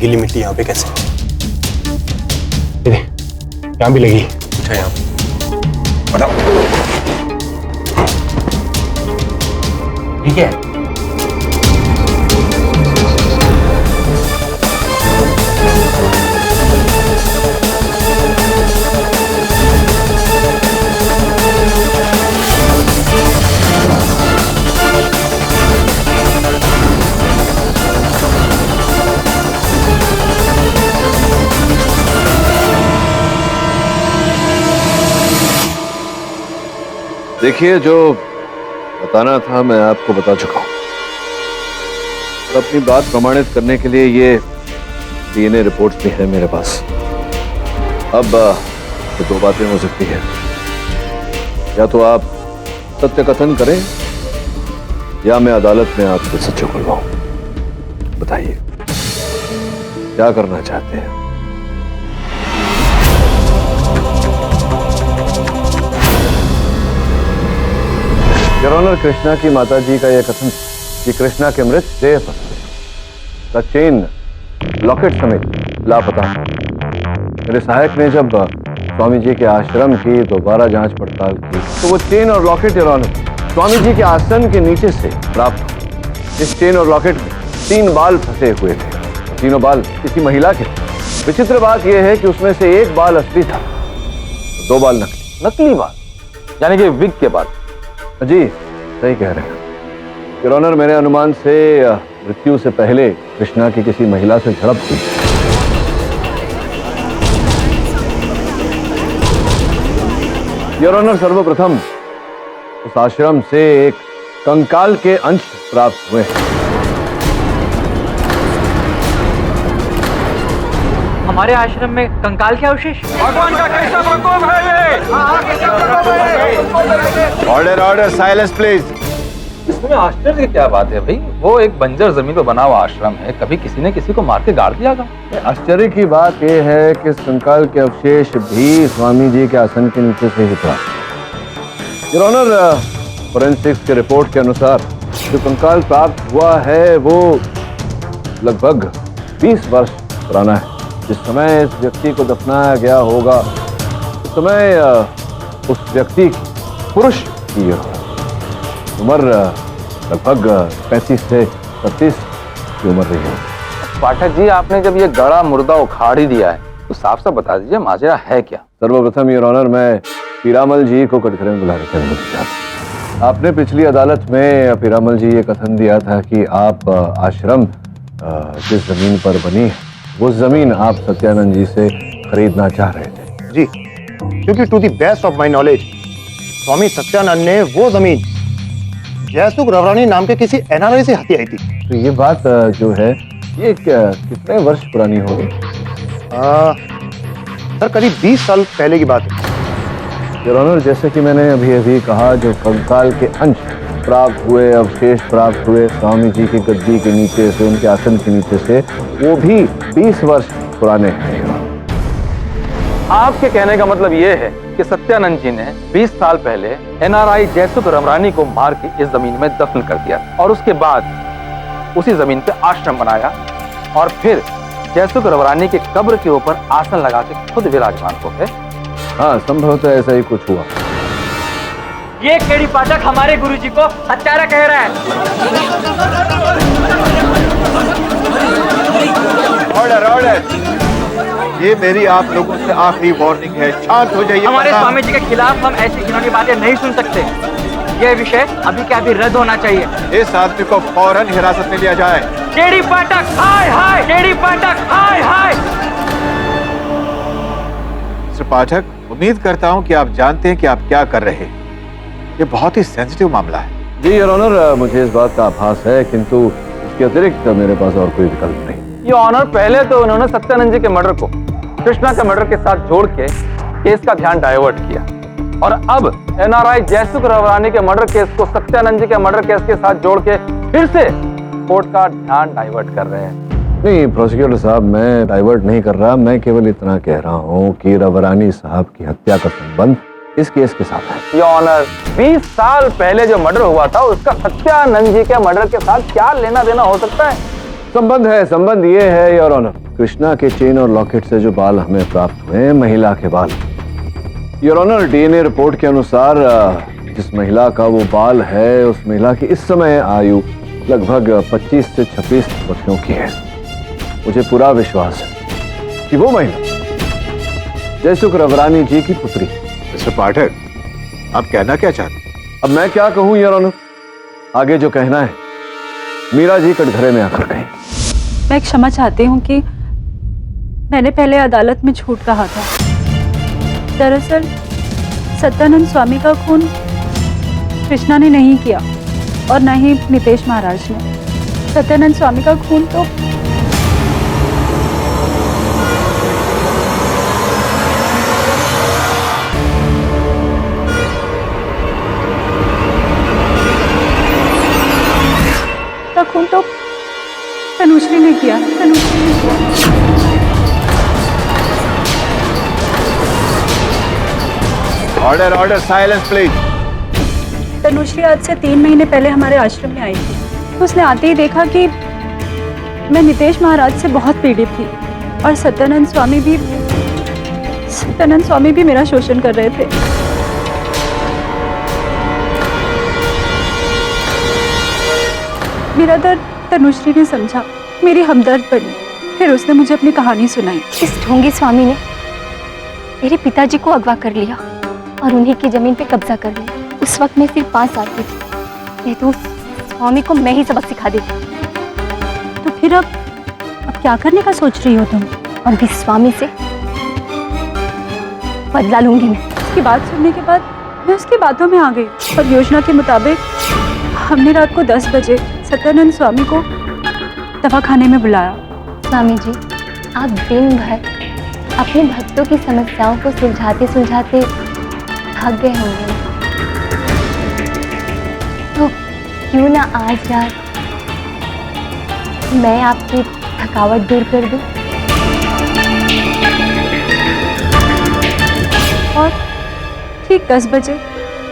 O: गीली मिट्टी यहाँ पे कैसे? यहाँ भी लगी। अच्छा, यहाँ बताओ।
A: ठीक है।
G: देखिए, जो बताना था मैं आपको बता चुका हूं। अपनी बात प्रमाणित करने के लिए ये डीएनए रिपोर्ट्स भी है मेरे पास। अब तो 2 बातें हो सकती है, या तो आप सत्य कथन करें या मैं अदालत में आपसे सच खुलवाऊं। बताइए क्या करना चाहते हैं? योर ऑनर, कृष्णा की माता जी का यह कथन कि कृष्णा के मृत देह पर का चेन लॉकेट समेत लापता है। मेरे सहायक ने जब स्वामी जी के आश्रम की दोबारा जांच पड़ताल की तो वो चेन और locket your honour Swami ji के आसन के नीचे से प्राप्त हुआ। इस चेन और लॉकेट में 3 बाल फंसे हुए थे। तीनों बाल किसी महिला के थे। विचित्र बात यह है कि उसमें से एक बाल असली था, 2 बाल नकली।
E: नकली बाल यानी कि विग के बाल?
G: जी सही कह रहे हैं योर ऑनर। मेरे अनुमान से मृत्यु से पहले कृष्णा की किसी महिला से झड़प हुई। योर ऑनर, सर्वप्रथम उस आश्रम से एक कंकाल के अंश प्राप्त हुए।
B: हमारे आश्रम में कंकाल के अवशेष?
J: भगवान का कैसा प्रकोप है ये?
C: Order order, silence please.
E: इसमें आश्चर्य की क्या बात है भाई? वो एक बंजर जमीन पर बना हुआ आश्रम है, कभी किसी ने किसी को मार के गाड़ दिया था?
G: आश्चर्य की बात यह है कि इस कंकाल के अवशेष भी स्वामी जी के आसन के नीचे से ही प्राप्त। योर ऑनर, फोरेंसिक्स के रिपोर्ट के अनुसार जो कंकाल प्राप्त हुआ है वो लगभग 20 वर्ष पुराना है। जिस समय इस व्यक्ति को दफनाया गया होगा उस समय उस व्यक्ति की, पुरुष की उम्र लगभग 35 से 36 की उम्र रही है।
E: पाठक जी, आपने जब ये गड़ा मुर्दा उखाड़ ही दिया है तो साफ साफ बता दीजिए माजरा है क्या?
G: सर्वप्रथम योर ऑनर, मैं पीरामल जी को कटघरे में बुलाने की अनुमति चाहता हूं। आपने पिछली अदालत में पीरामल जी ये कथन दिया था कि आप आश्रम जिस जमीन पर बनी है वो जमीन आप सत्यानंद जी से खरीदना चाह रहे थे।
I: जी, क्योंकि to the best of my knowledge Swami Satyanand ने वो जमीन जयसुख रवरानी नाम के किसी एनआरआई से हथियाई थी।
G: तो ये बात जो है ये कितने वर्ष पुरानी होगी?
I: सर करीब 20 साल पहले की बात है।
G: योर ऑनर, जैसे कि मैंने अभी कहा, जो कंकाल के अंश प्राप्त हुए, अवशेष प्राप्त हुए स्वामी जी की गद्दी के नीचे से, उनके आसन के नीचे से, वो भी 20 वर्ष पुराने हैं।
E: आपके कहने का मतलब ये है कि सत्यानंद जी ने 20 साल पहले एनआरआई जयसुख रमरानी को मार के इस जमीन में दफन कर दिया और उसके बाद उसी जमीन पे आश्रम बनाया और फिर जयसुख रमरानी की कब्र के ऊपर आसन लगा के खुद विराजमान हो गए।
G: हाँ, संभवतः ऐसा ही कुछ हुआ।
B: ये केडी पाठक हमारे गुरुजी को हत्यारा कह रहा है।
C: ऑर्डर ऑर्डर, ये मेरी आप लोगों से आखिरी वार्निंग है, शांत हो जाइए।
B: हमारे स्वामी जी के खिलाफ हम ऐसी घिनौनी बातें नहीं सुन सकते। यह विषय अभी के अभी रद्द होना चाहिए।
C: इस आदमी को फौरन हिरासत में लिया जाए।
B: केडी पाठक हाय हाय, केडी पाठक हाय हाय।
C: मिस्टर पाठक, उम्मीद करता हूं कि आप जानते हैं कि आप क्या कर रहे हैं। ये बहुत ही सेंसिटिव मामला है।
G: जी योर ऑनर, मुझे इस बात का आभास है, किंतु इसके अतिरिक्त मेरे पास और कोई विकल्प नहीं।
E: योर ऑनर, पहले तो उन्होंने सत्यानंद जी के मर्डर को कृष्णा के मर्डर के साथ जोड़ के केस का ध्यान डाइवर्ट किया और अब एनआरआई जयसुख रवरानी के मर्डर केस को सत्यानंद जी के मर्डर केस के साथ जोड़ के फिर से कोर्ट का ध्यान डाइवर्ट कर रहे हैं।
G: नहीं प्रोसिक्यूटर साहब, मैं डाइवर्ट नहीं कर रहा, मैं केवल इतना कह रहा हूँ कि रवरानी साहब की हत्या का संबंध इस केस के साथ है।
E: योर ऑनर, 20 साल पहले जो मर्डर हुआ था उसका सत्यानंद जी के मर्डर के साथ क्या लेना देना हो सकता है?
G: संबंध है, संबंध ये है योर ऑनर, कृष्णा के चेन और लॉकेट से जो बाल हमें प्राप्त हुए, महिला के बाल। योर ऑनर, डीएनए रिपोर्ट के अनुसार जिस महिला का वो बाल है उस महिला की इस समय आयु लगभग 25 से 26 वर्षों की है। मुझे पूरा विश्वास है कि वो महिला जयसुख रवरानी जी की पुत्री।
C: मिस्टर पाठक, आप कहना क्या चाहते हैं?
G: अब मैं क्या कहूं योर ऑनर, आगे जो कहना है मीरा जी कटघरे में आकर कहें।
D: मैं क्षमा चाहती हूँ कि मैंने पहले अदालत में झूठ कहा था। दरअसल सत्यानंद स्वामी का खून कृष्णा ने नहीं किया और न ही नितेश महाराज ने। सत्यानंद स्वामी का खून तो तनुश्री ने किया, तनुश्री ने किया।
C: Order order, silence please.
D: Tanushree आज से 3 महीने पहले हमारे आश्रम में आई थी। उसने आते ही देखा कि मैं नितेश महाराज से बहुत पीड़ित थी और सत्यानंद स्वामी भी मेरा शोषण कर रहे थे। मेरा दर्द तनुश्री ने समझा, मेरी हमदर्द बनी। फिर उसने मुझे अपनी कहानी सुनाई।
K: इस ढोंगी स्वामी ने मेरे पिताजी को अगवा कर लिया और उन्हीं की जमीन पे कब्जा कर लिया। उस वक्त मैं सिर्फ 5 साल की थी। नहीं तो उस स्वामी को मैं ही सबक सिखा देती।
D: तो फिर अब क्या करने का सोच रही हो तुम?
K: और इस स्वामी से बदला लूंगी मैं।
D: उसकी बात सुनने के बाद मैं उसकी बातों में आ गई और योजना के मुताबिक हमने रात को 10 बजे सत्यानंद स्वामी को दवाखाने में बुलाया।
K: स्वामी जी, आप दिन भर अपने भक्तों की समस्याओं को सुलझाते सुलझाते थक गए होंगे, तो क्यों ना आज रात मैं आपकी थकावट दूर कर दूं?
D: और ठीक 10 बजे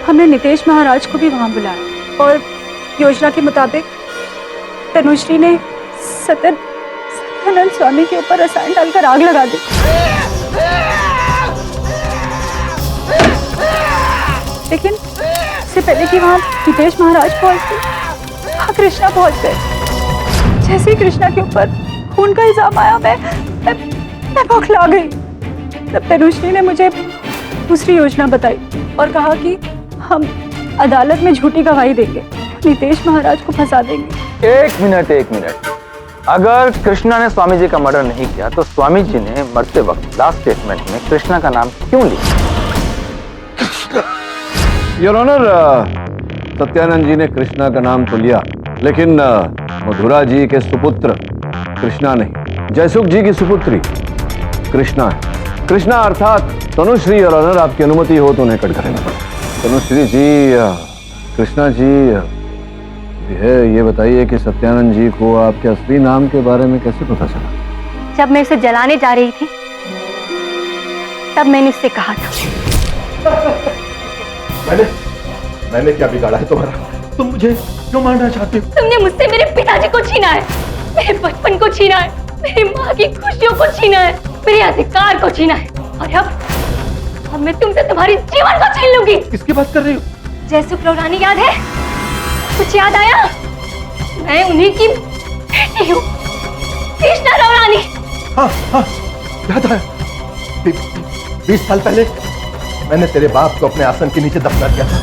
D: हमने नितेश महाराज को भी वहां बुलाया और योजना के मुताबिक तनुश्री ने सत्यानंद स्वामी के ऊपर रसायन डालकर आग लगा दी। लेकिन इससे पहले कि वहां नितेश महाराज पहुंचते, वहां कृष्णा पहुंच गए। जैसे ही कृष्णा के ऊपर खून का इल्जाम आया, मैं बौखला गई। तब तनुश्री ने मुझे दूसरी योजना बताई और कहा कि हम अदालत में झूठी गवाही देंगे, नितेश महाराज को फंसा देंगे।
E: एक मिनट। अगर कृष्णा ने स्वामी जी का मर्डर नहीं किया तो स्वामी जी ने मरते वक्त लास्ट स्टेटमेंट में कृष्णा का नाम क्यों लिया?
G: योर ऑनर, सत्यानंद जी ने कृष्णा का नाम तो लिया, लेकिन मधुरा जी के सुपुत्र कृष्णा नहीं, जयसुख जी की सुपुत्री कृष्णा है। कृष्णा अर्थात तनुश्री। योर ऑनर, आपकी अनुमति हो तो उन्हें कटघरे में तनुश्री जी, कृष्णा जी, ये बताइए कि सत्यानंद जी को आपके असली नाम के बारे में कैसे पता चला?
K: जब मैं उसे जलाने जा रही थी तब मैंने उससे कहा था।
C: मैंने क्या बिगाड़ा है तुम्हारा? तुम मुझे क्यों मारना चाहते हो?
K: तुमने मुझसे मेरे पिताजी को छीना है, मेरे बचपन को छीना है, मेरी माँ की खुशियों को छीना है, मेरे अधिकार को छीना है, और अब मैं तुमसे तुम्हारी जीवन को छीन लूंगी।
C: किसकी बात कर रही हो?
K: जयसुख रौरानी याद है? कुछ याद आया? मैं उन्हीं की बेटी हूँ, कृष्णा रौरानी।
C: हाँ, याद आया। 20 साल पहले मैंने तेरे बाप को अपने आसन के नीचे दफना दिया था,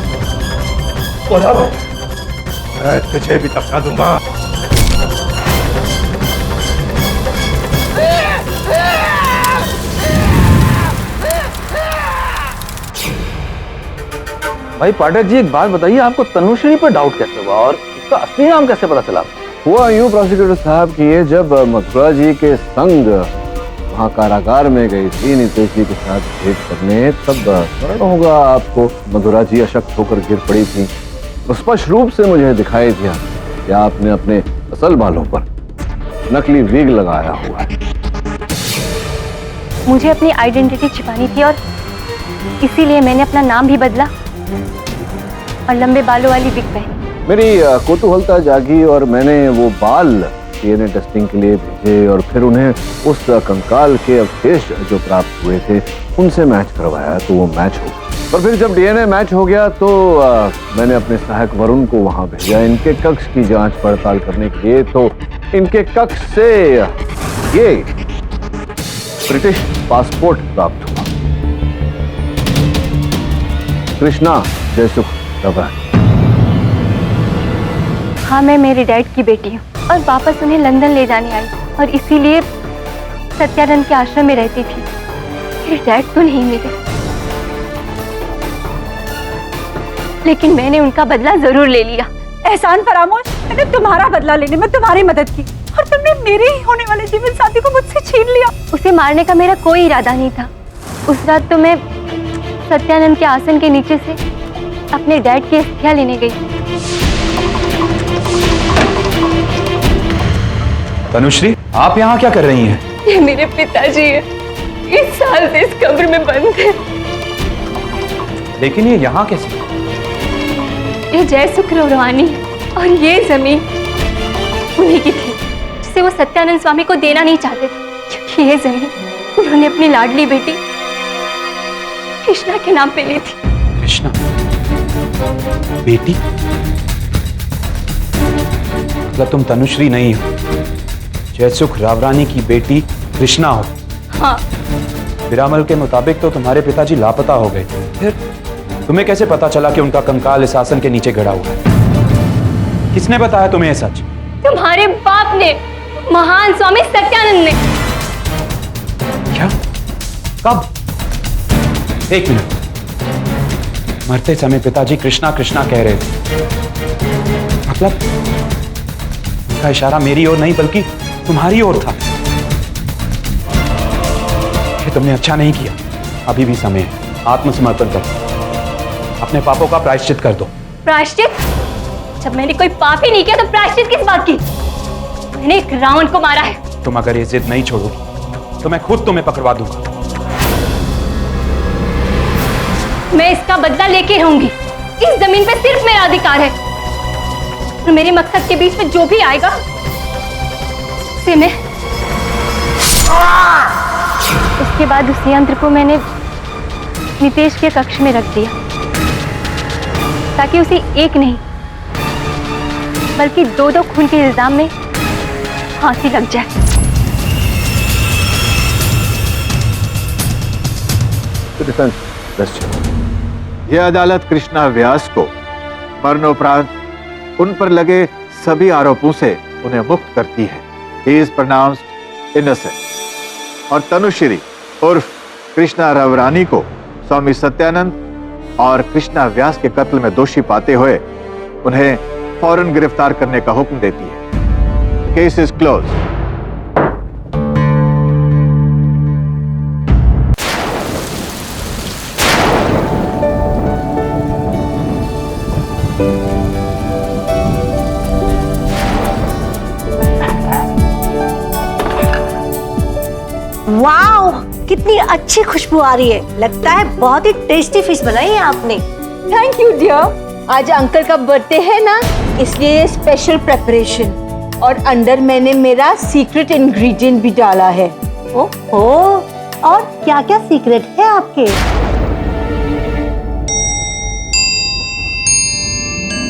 C: और अब मैं तुझे भी दफना दूंगा।
E: भाई पाठक जी, एक बात बताइए, आपको तनुश्री पर डाउट कैसे हुआ और उसका असली नाम कैसे पता चला?
G: हुआ यूं प्रोसिक्यूटर साहब कि ये जब मथुरा जी के संग वहाँ कारागार में गई थी नितेश जी के साथ भेंट करने, तब स्मरण होगा आपको, मधुरा जी अशक्त होकर गिर पड़ी थी। स्पष्ट रूप से मुझे दिखाई दिया कि आपने अपने असल बालों पर नकली विग लगाया हुआ है।
K: मुझे अपनी आइडेंटिटी छिपानी थी और इसीलिए मैंने अपना नाम भी बदला और लंबे बालों वाली विग पहनी।
G: मेरी कौतूहलता जागी और मैंने वो बाल डीएनए टेस्टिंग के लिए भेजे और फिर उन्हें उस कंकाल के अवशेष जो प्राप्त हुए थे उनसे मैच करवाया, तो वो मैच हो गया। और फिर जब डीएनए मैच हो गया तो मैंने अपने सहायक वरुण को वहां भेजा इनके कक्ष की जांच पड़ताल करने के लिए। तो इनके कक्ष से ये ब्रिटिश पासपोर्ट प्राप्त हुआ। कृष्णा जयसुख रौरानी।
K: हाँ, मैं मेरे डैड की बेटी हूँ और वापस उन्हें लंदन ले जाने आई और इसीलिए सत्यानंद के आश्रम में रहती थी। मेरे डैड तो नहीं मिले, लेकिन मैंने उनका बदला जरूर ले लिया।
D: एहसान फरामोश, मैंने तुम्हारा बदला लेने में तुम्हारी मदद की और तुमने मेरे ही होने वाले जीवन साथी को मुझसे छीन लिया।
K: उसे मारने का मेरा कोई इरादा नहीं था। उस रात तो मैं सत्यानंद के आसन के नीचे से अपने डैड की अस्थियां लेने गई।
A: तनुश्री, आप यहाँ क्या कर रही हैं?
K: ये मेरे पिताजी है, इस साल से इस कब्र में बंद है।
A: लेकिन ये यहाँ कैसे?
K: ये जय सुख रवानी और ये जमीन उन्हीं की थी, जिसे वो सत्यानंद स्वामी को देना नहीं चाहते थे, क्योंकि ये जमीन उन्होंने अपनी लाडली बेटी कृष्णा के नाम पे ली थी।
A: कृष्णा बेटी? मतलब तुम तनुश्री नहीं हो, जयसुख रावरानी की बेटी कृष्णा हो?
K: हाँ।
A: पिरामल के मुताबिक तो तुम्हारे पिताजी लापता हो गए, फिर तुम्हें कैसे पता चला कि उनका कंकाल इस आसन के नीचे गड़ा हुआ है? किसने बताया तुम्हें ये सच?
K: तुम्हारे बाप ने, महान स्वामी सत्यानंद ने।
A: क्या? कब? एक मिनट, मरते समय पिताजी कृष्णा कृष्णा कह रहे थे, मतलब उनका इशारा मेरी ओर नहीं बल्कि तुम्हारी ओर था। ये तुमने अच्छा नहीं किया। अभी भी समय है, आत्मसमर्पण करो, अपने पापों का प्रायश्चित कर दो।
K: प्रायश्चित? जब मैंने कोई पाप ही नहीं किया तो प्रायश्चित किस बात की? मैंने एक रावण को मारा है।
A: तुम अगर ये जिद नहीं छोड़ोगी तो मैं खुद तुम्हें पकड़वा दूंगा।
K: मैं इसका बदला लेके रहूंगी। इस जमीन पे सिर्फ मेरा अधिकार है और मेरे मकसद के बीच में जो भी आएगा उसे मैं। उसके बाद उस यंत्र को मैंने नितेश के कक्ष में रख दिया ताकि उसे एक नहीं बल्कि दो खून के इल्जाम में फांसी लग जाए।
L: यह अदालत कृष्णा व्यास को मरणोपरांत उन पर लगे सभी आरोपों से उन्हें मुक्त करती है। He is pronounced innocent। और तनुश्री उर्फ कृष्णा रावरानी को स्वामी सत्यानंद और कृष्णा व्यास के कत्ल में दोषी पाते हुए उन्हें फौरन गिरफ्तार करने का हुक्म देती है। Case is close.
Q: वाओ, कितनी अच्छी खुशबू आ रही है। लगता है बहुत ही टेस्टी फिश बनाई है आपने।
M: Thank you dear. आज अंकल का बर्थडे है ना, इसलिए स्पेशल प्रेपरेशन, और अंदर मैंने मेरा सीक्रेट इंग्रेडिएंट भी डाला है।
Q: ओहो, और क्या क्या सीक्रेट है आपके?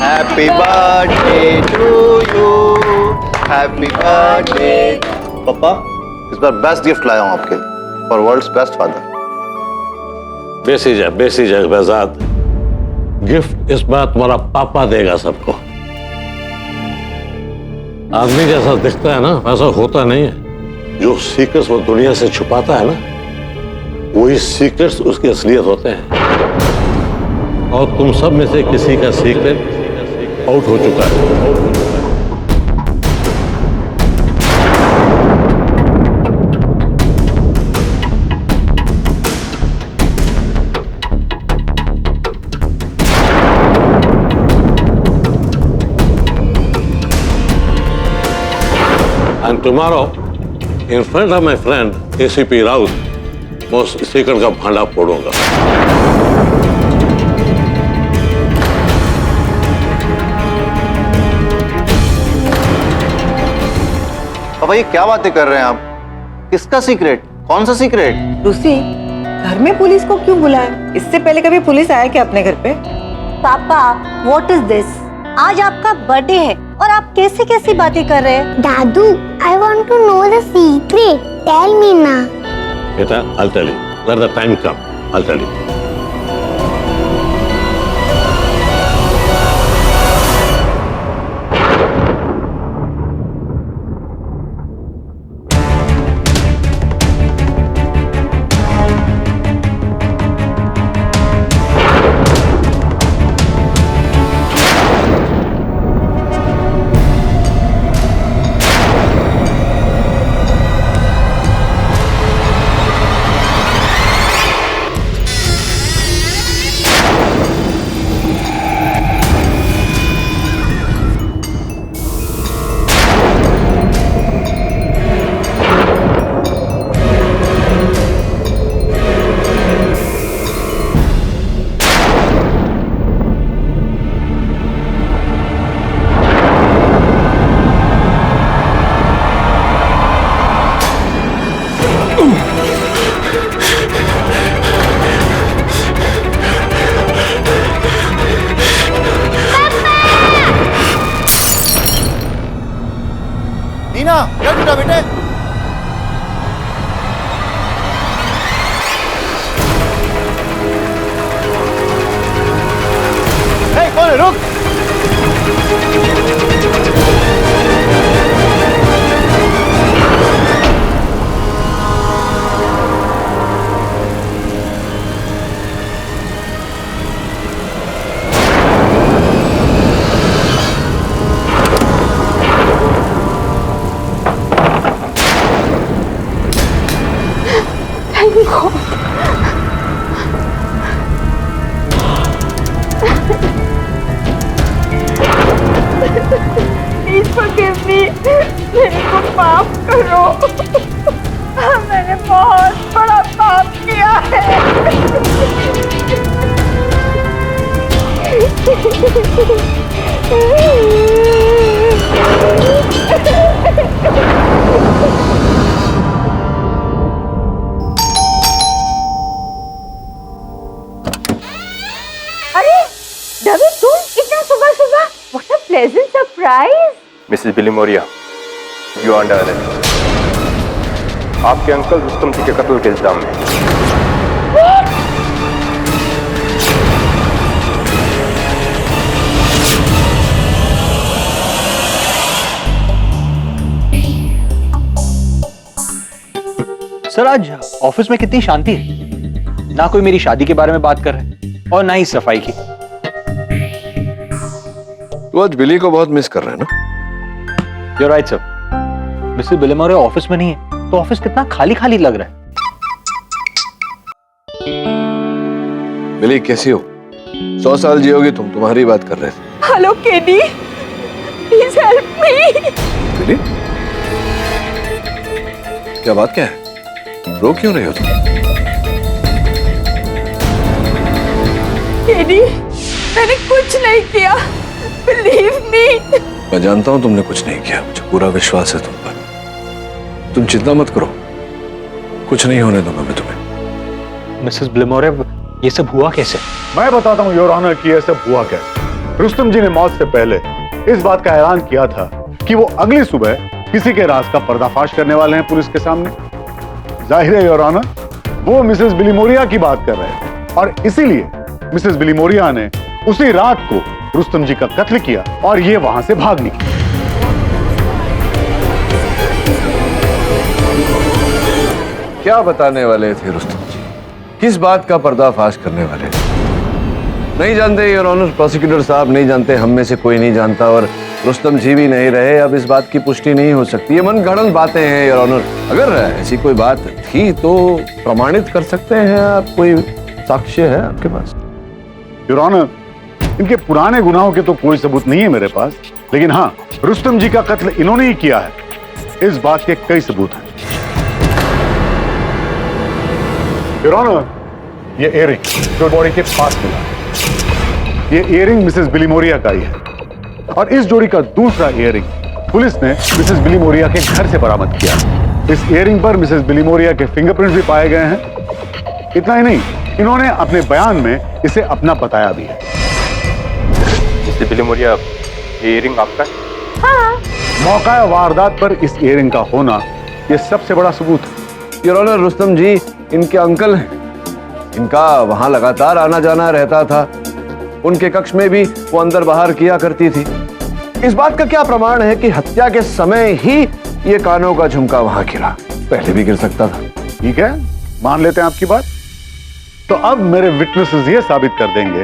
R: Happy birthday to you, happy birthday. पापा, इस बार बेस्ट गिफ्ट लाया हूं आपके लिए, फॉर वर्ल्ड्स बेस्ट फादर।
S: बेसी जा बेजाद। गिफ्ट इस बार तुम्हारा पापा देगा सबको। आदमी जैसा दिखता है ना वैसा होता नहीं है। जो सीक्रेट्स वो दुनिया से छुपाता है ना, वही सीक्रेट्स उसकी असलियत होते हैं। और तुम सब में से किसी का सीक्रेट आउट हो चुका है। And tomorrow, in front of my friend ACP Raut, मैं उस सीक्रेट का भांडा फोड़ूंगा।
R: पापा, ये क्या बातें कर रहे हैं आप? किसका सीक्रेट? कौन सा सीक्रेट?
T: लूसी, घर में पुलिस को क्यों बुलाया? इससे पहले कभी पुलिस आया क्या अपने घर पे?
Q: पापा, व्हाट इज दिस? आज आपका बर्थडे है और आप कैसी कैसी बातें कर रहे हैं?
U: दादू, I want to know the secret. Tell me ना।
S: बेटा, I'll tell you. Let the time come, I'll tell you.
G: रुक।
M: Thank God. Please forgive me. मेरे को माफ करो। मैंने बहुत बड़ा पाप किया अरे दवी, तुम इतना सुबह सुबह? What a pleasant surprise!
I: Mrs Bilimoria, you under arrest. आपके अंकल रुस्तम जी के कत्ल के इल्जाम में।
N: सर आज ऑफिस में कितनी शांति है, ना कोई मेरी शादी के बारे में बात कर रहा है और ना ही सफाई की।
G: तू आज बिली को बहुत मिस कर रहा है ना?
N: You're right, sir. Mrs Bilimoria office में नहीं है तो ऑफिस कितना खाली खाली लग रहा है।
G: बिली कैसी हो? 100 साल जियोगी तुम, तुम्हारी बात कर रहे थे।
M: Hello KD, please help me.
G: Billy क्या बात क्या है? रो क्यों रही हो तुम?
M: केडी, मैंने कुछ नहीं किया। Believe me.
G: मैं जानता हूं तुमने कुछ नहीं किया, मुझे पूरा विश्वास है तुम पर। तुम चिंता मत करो, कुछ नहीं होने दूंगा मैं तुम्हें।
N: मिसेस बिलीमोरिया, ये सब हुआ कैसे?
F: मैं बताता हूँ योर ऑनर कि ये सब हुआ कैसे। रुस्तम जी ने मौत से पहले इस बात का ऐलान किया था कि वो अगली सुबह किसी के राज का पर्दाफाश करने वाले हैं पुलिस के सामने। जाहिर है योर ऑनर, वो मिसेस बिलीमोरिया की बात कर रहे हैं और इसीलिए मिसेस बिलीमोरिया ने उसी रात को रुस्तम जी का कत्ल किया और ये वहां से भाग निकली।
G: क्या बताने वाले थे रुस्तम जी? किस बात का पर्दाफाश करने वाले थे? नहीं जानते योर ऑनर, प्रोसिक्यूटर साहब नहीं जानते, हम में से कोई नहीं जानता और रुस्तम जी भी नहीं रहे। अब इस बात की पुष्टि नहीं हो सकती, ये मनगढ़ंत बातें हैं योर ऑनर। अगर ऐसी कोई बात थी तो प्रमाणित कर सकते हैं आप, कोई साक्ष्य है आपके पास?
F: योर ऑनर, इनके पुराने गुनाहों के तो कोई सबूत नहीं है मेरे पास, लेकिन हाँ, रुस्तम जी का कत्ल इन्होंने ही किया है, इस बात के कई सबूत हैं। योर ऑनर, ये इयररिंग जो बॉडी के पास मिला, ये इयररिंग मिसेस बिलीमोरिया का ही है और इस जोड़ी का दूसरा इयररिंग पुलिस ने मिसेस बिलीमोरिया के घर से बरामद किया। इस इयररिंग पर मिसेस बिलीमोरिया के फिंगरप्रिंट्स भी पाए गए हैं। इतना ही नहीं, इन्होंने अपने बयान में इसे अपना बताया भी है।
I: मिसेस बिलीमोरिया, ये इयररिंग आपका?
M: हाँ।
F: मौका वारदात पर इस इयररिंग का होना ये सबसे बड़ा सबूत है।
G: योर ऑनर, रुस्तम जी इनके अंकल हैं, इनका वहां लगातार आना जाना रहता था, उनके कक्ष में भी वो अंदर बाहर किया करती थी। इस बात का क्या प्रमाण है कि हत्या के समय ही ये कानों का झुमका वहां गिरा? पहले भी गिर सकता था।
F: ठीक है, मान लेते हैं आपकी बात। तो अब मेरे विटनेसेस ये साबित कर देंगे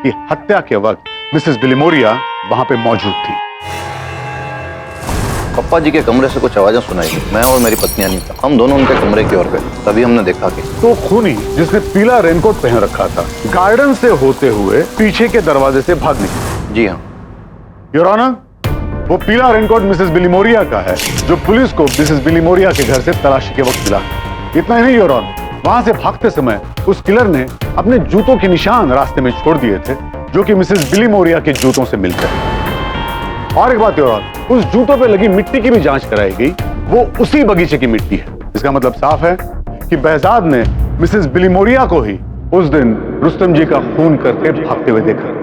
F: कि हत्या के वक्त मिसेस बिलीमोरिया वहां पे मौजूद थी।
R: पप्पा जी के कमरे से कुछ आवाजें सुनाई दी। मैं और मेरी पत्नी अनीता, हम दोनों उनके कमरे की ओर गए, तभी हमने देखा कि
F: तो खूनी जिसने पीला रेनकोट पहन रखा था गार्डन से होते हुए पीछे के दरवाजे से भाग निकला।
R: जी हाँ
F: योर ऑनर, वो पीला रेनकोट मिसेस बिलीमोरिया का है जो पुलिस को मिसेस बिलीमोरिया के घर से तलाशी के वक्त मिला। इतना ही नहीं योर ऑनर, वहां से भागते समय उस किलर ने अपने जूतों के निशान रास्ते में छोड़ दिए थे जो कि मिसेस बिलीमोरिया के जूतों से मिलते हैं। और एक बात योर ऑनर, उस जूतों पे लगी मिट्टी की भी जांच कराई गई, वो उसी बगीचे की मिट्टी है। इसका मतलब साफ है कि बहजाद ने मिसेस बिलीमोरिया को ही उस दिन रुस्तम जी का खून करते भागते हुए देखा।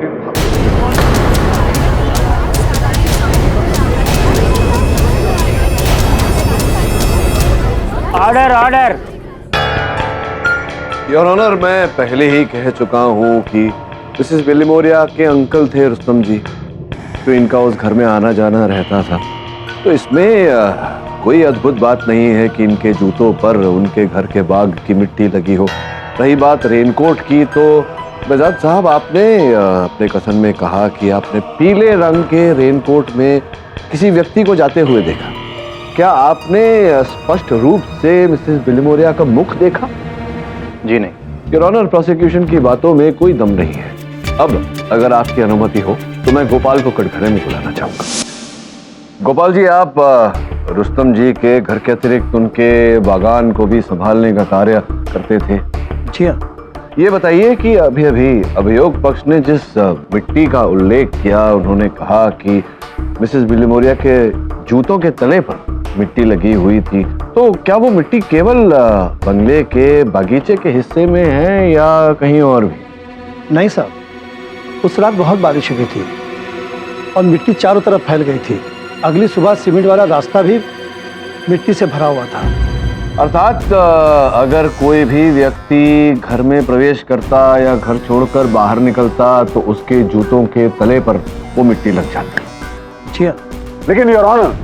N: Order order.
G: योर ऑनर, मैं पहले ही कह चुका हूं कि मिसेस बिलिमोरिया के अंकल थे रुस्तम जी, तो इनका उस घर में आना जाना रहता था। तो इसमें कोई अद्भुत बात नहीं है कि इनके जूतों पर उनके घर के बाग की मिट्टी लगी हो। रही बात रेनकोट की, तो बजाज साहब आपने अपने कथन में कहा कि आपने पीले रंग के रेनकोट में किसी व्यक्ति को जाते हुए देखा। क्या आपने स्पष्ट रूप से मिसेस बिलिमोरिया का मुख देखा?
I: जी नहीं।
G: योर ऑनर, प्रोसिक्यूशन की बातों में कोई दम नहीं है। अब अगर आपकी अनुमति हो तो मैं गोपाल को कटघरे में बुलाना चाहूंगा। गोपाल जी, आप रुस्तम जी के घर के अतिरिक्त उनके बागान को भी संभालने का कार्य करते थे।
H: जी हाँ।
G: ये बताइए कि अभी अभी अभियोग पक्ष ने जिस मिट्टी का उल्लेख किया, उन्होंने कहा कि मिसेस बिलिमोरिया के जूतों के तले पर मिट्टी लगी हुई थी, तो क्या वो मिट्टी केवल बंगले के बागीचे के हिस्से में है या कहीं और भी?
H: नहीं साहब, उस रात बहुत बारिश हुई थी और मिट्टी चारों तरफ फैल गई थी। अगली सुबह सीमेंट वाला रास्ता भी मिट्टी से भरा हुआ था।
G: अर्थात अगर कोई भी व्यक्ति घर में प्रवेश करता या घर छोड़कर बाहर निकलता तो उसके जूतों के तले पर वो मिट्टी लग जाती।
H: जी हाँ।
F: लेकिन योर ऑनर,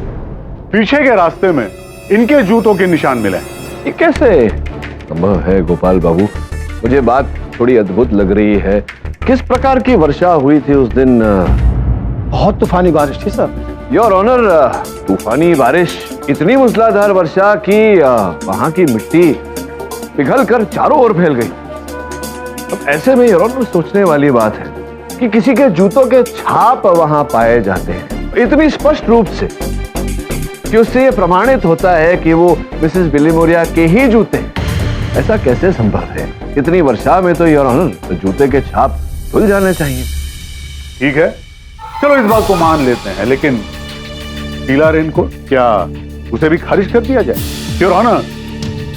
F: पीछे के रास्ते में इनके जूतों के निशान मिले।
G: ये कैसे संभव है गोपाल बाबू? मुझे बात थोड़ी अद्भुत लग रही है। किस प्रकार की वर्षा हुई थी उस दिन?
H: बहुत तूफानी बारिश थी सर।
G: योर ऑनर, तूफानी बारिश, इतनी मूसलाधार वर्षा कि वहां की मिट्टी पिघल कर चारों ओर फैल गई। अब ऐसे में योर ऑनर, सोचने वाली बात है कि किसी के जूतों के छाप वहां पाए जाते हैं इतनी स्पष्ट रूप से कि उससे यह प्रमाणित होता है कि वो मिसेस बिलिमोरिया के ही जूते हैं। ऐसा कैसे संभव है? इतनी वर्षा में तो योर ऑनर जूते के छाप धुल जाने चाहिए।
F: ठीक है, चलो इस बात को मान लेते हैं, लेकिन पीला रेनकोट, क्या उसे भी खारिज कर दिया जाए? योर ऑनर,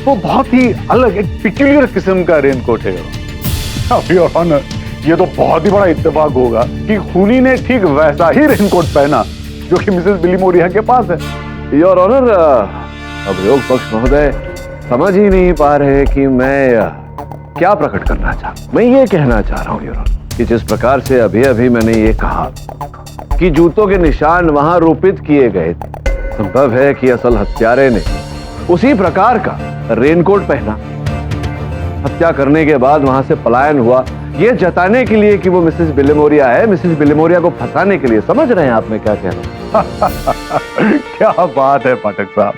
F: वो बहुत ही अलग, एक पिक्यूलियर किस्म का रेनकोट है। योर ऑनर, ये तो बहुत ही बड़ा इत्तेफाक होगा कि खूनी ने ठीक वैसा ही रेनकोट पहना जो कि मिसेस बिलिमोरिया के पास है।
G: योर ऑनर, अभियोग पक्ष महोदय समझ ही नहीं पा रहे कि मैं क्या प्रकट करना चाहूं। मैं ये कहना चाह रहा हूं योर ऑनर कि जिस प्रकार से अभी अभी मैंने ये कहा कि जूतों के निशान वहां रोपित किए गए थे, संभव है कि असल हत्यारे ने उसी प्रकार का रेनकोट पहना, हत्या करने के बाद वहां से पलायन हुआ, ये जताने के लिए कि वो मिसेस बिलिमोरिया है, मिसेस बिलिमोरिया को फंसाने के लिए। समझ रहे हैं आप मैं क्या कह रहा हूं?
F: क्या बात है पाठक साहब,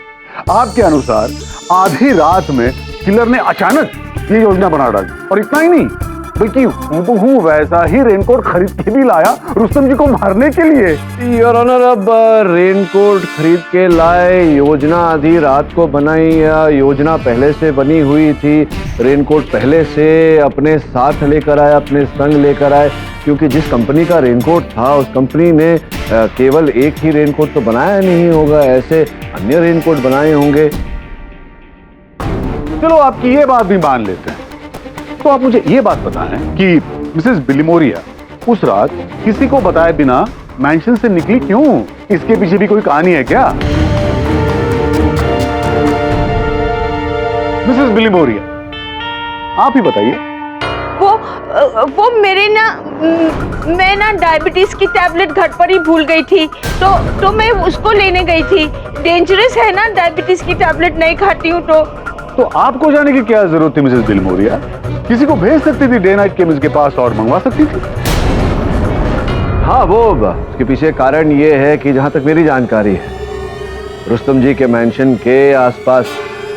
F: आपके अनुसार आधी रात में किलर ने अचानक ये योजना बना डाली, और इतना ही नहीं बल्कि हूँ वैसा ही रेनकोट खरीद के भी लाया रुस्तम जी को मारने के लिए।
G: योर ऑनर, अब रेनकोट खरीद के लाए, योजना आधी रात को बनाई या योजना पहले से बनी हुई थी? रेनकोट पहले से अपने साथ लेकर आए, अपने संग लेकर आए, क्योंकि जिस कंपनी का रेनकोट था उस कंपनी ने केवल एक ही रेनकोट तो बनाया नहीं होगा, ऐसे अन्य रेनकोट बनाए होंगे।
F: चलो आपकी ये बात भी मान लेते हैं, तो आप मुझे ये बात बताएं कि मिसेस बिलिमोरिया उस रात किसी को बताए बिना मैंशन से निकली क्यों? इसके पीछे भी कोई कहानी है क्या? मिसेस बिलिमोरिया, आप ही बताइए।
M: वो मेरे ना, मैं ना डायबिटीज की टैबलेट घर पर ही भूल गई थी, तो मैं उसको लेने गई थी। डेंजरस है ना, डायबिटीज की टैबलेट नहीं खाती हूँ तो
F: आपको जाने की क्या जरूरत थी मिसेस बिलिमोरिया? किसी को भेज सकती थी डे नाइट केमिस्ट के पास और मंगवा सकती थी।
G: हाँ, वो उसके पीछे कारण ये है कि जहां तक मेरी जानकारी है, रुस्तम जी के मेंशन के आसपास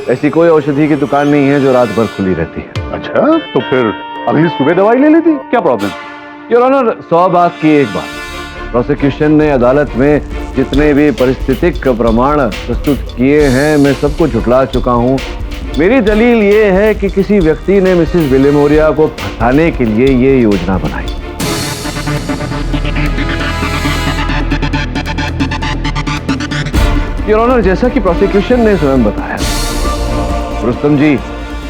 G: ऐसी कोई औषधि की दुकान नहीं है जो रात भर खुली रहती है।
F: अच्छा, तो फिर अगली सुबह दवाई ले लेती, क्या प्रॉब्लम?
G: योर ऑनर, 100 बात की एक बात, प्रोसिक्यूशन ने अदालत में जितने भी परिस्थितिक प्रमाण प्रस्तुत किए हैं मैं सबको झुठला चुका हूं। मेरी दलील ये है कि किसी व्यक्ति ने मिसेस बिलिमोरिया को फंसाने के लिए ये योजना बनाई। योर ऑनर, जैसा कि प्रोसिक्यूशन ने स्वयं बताया, रुस्तम जी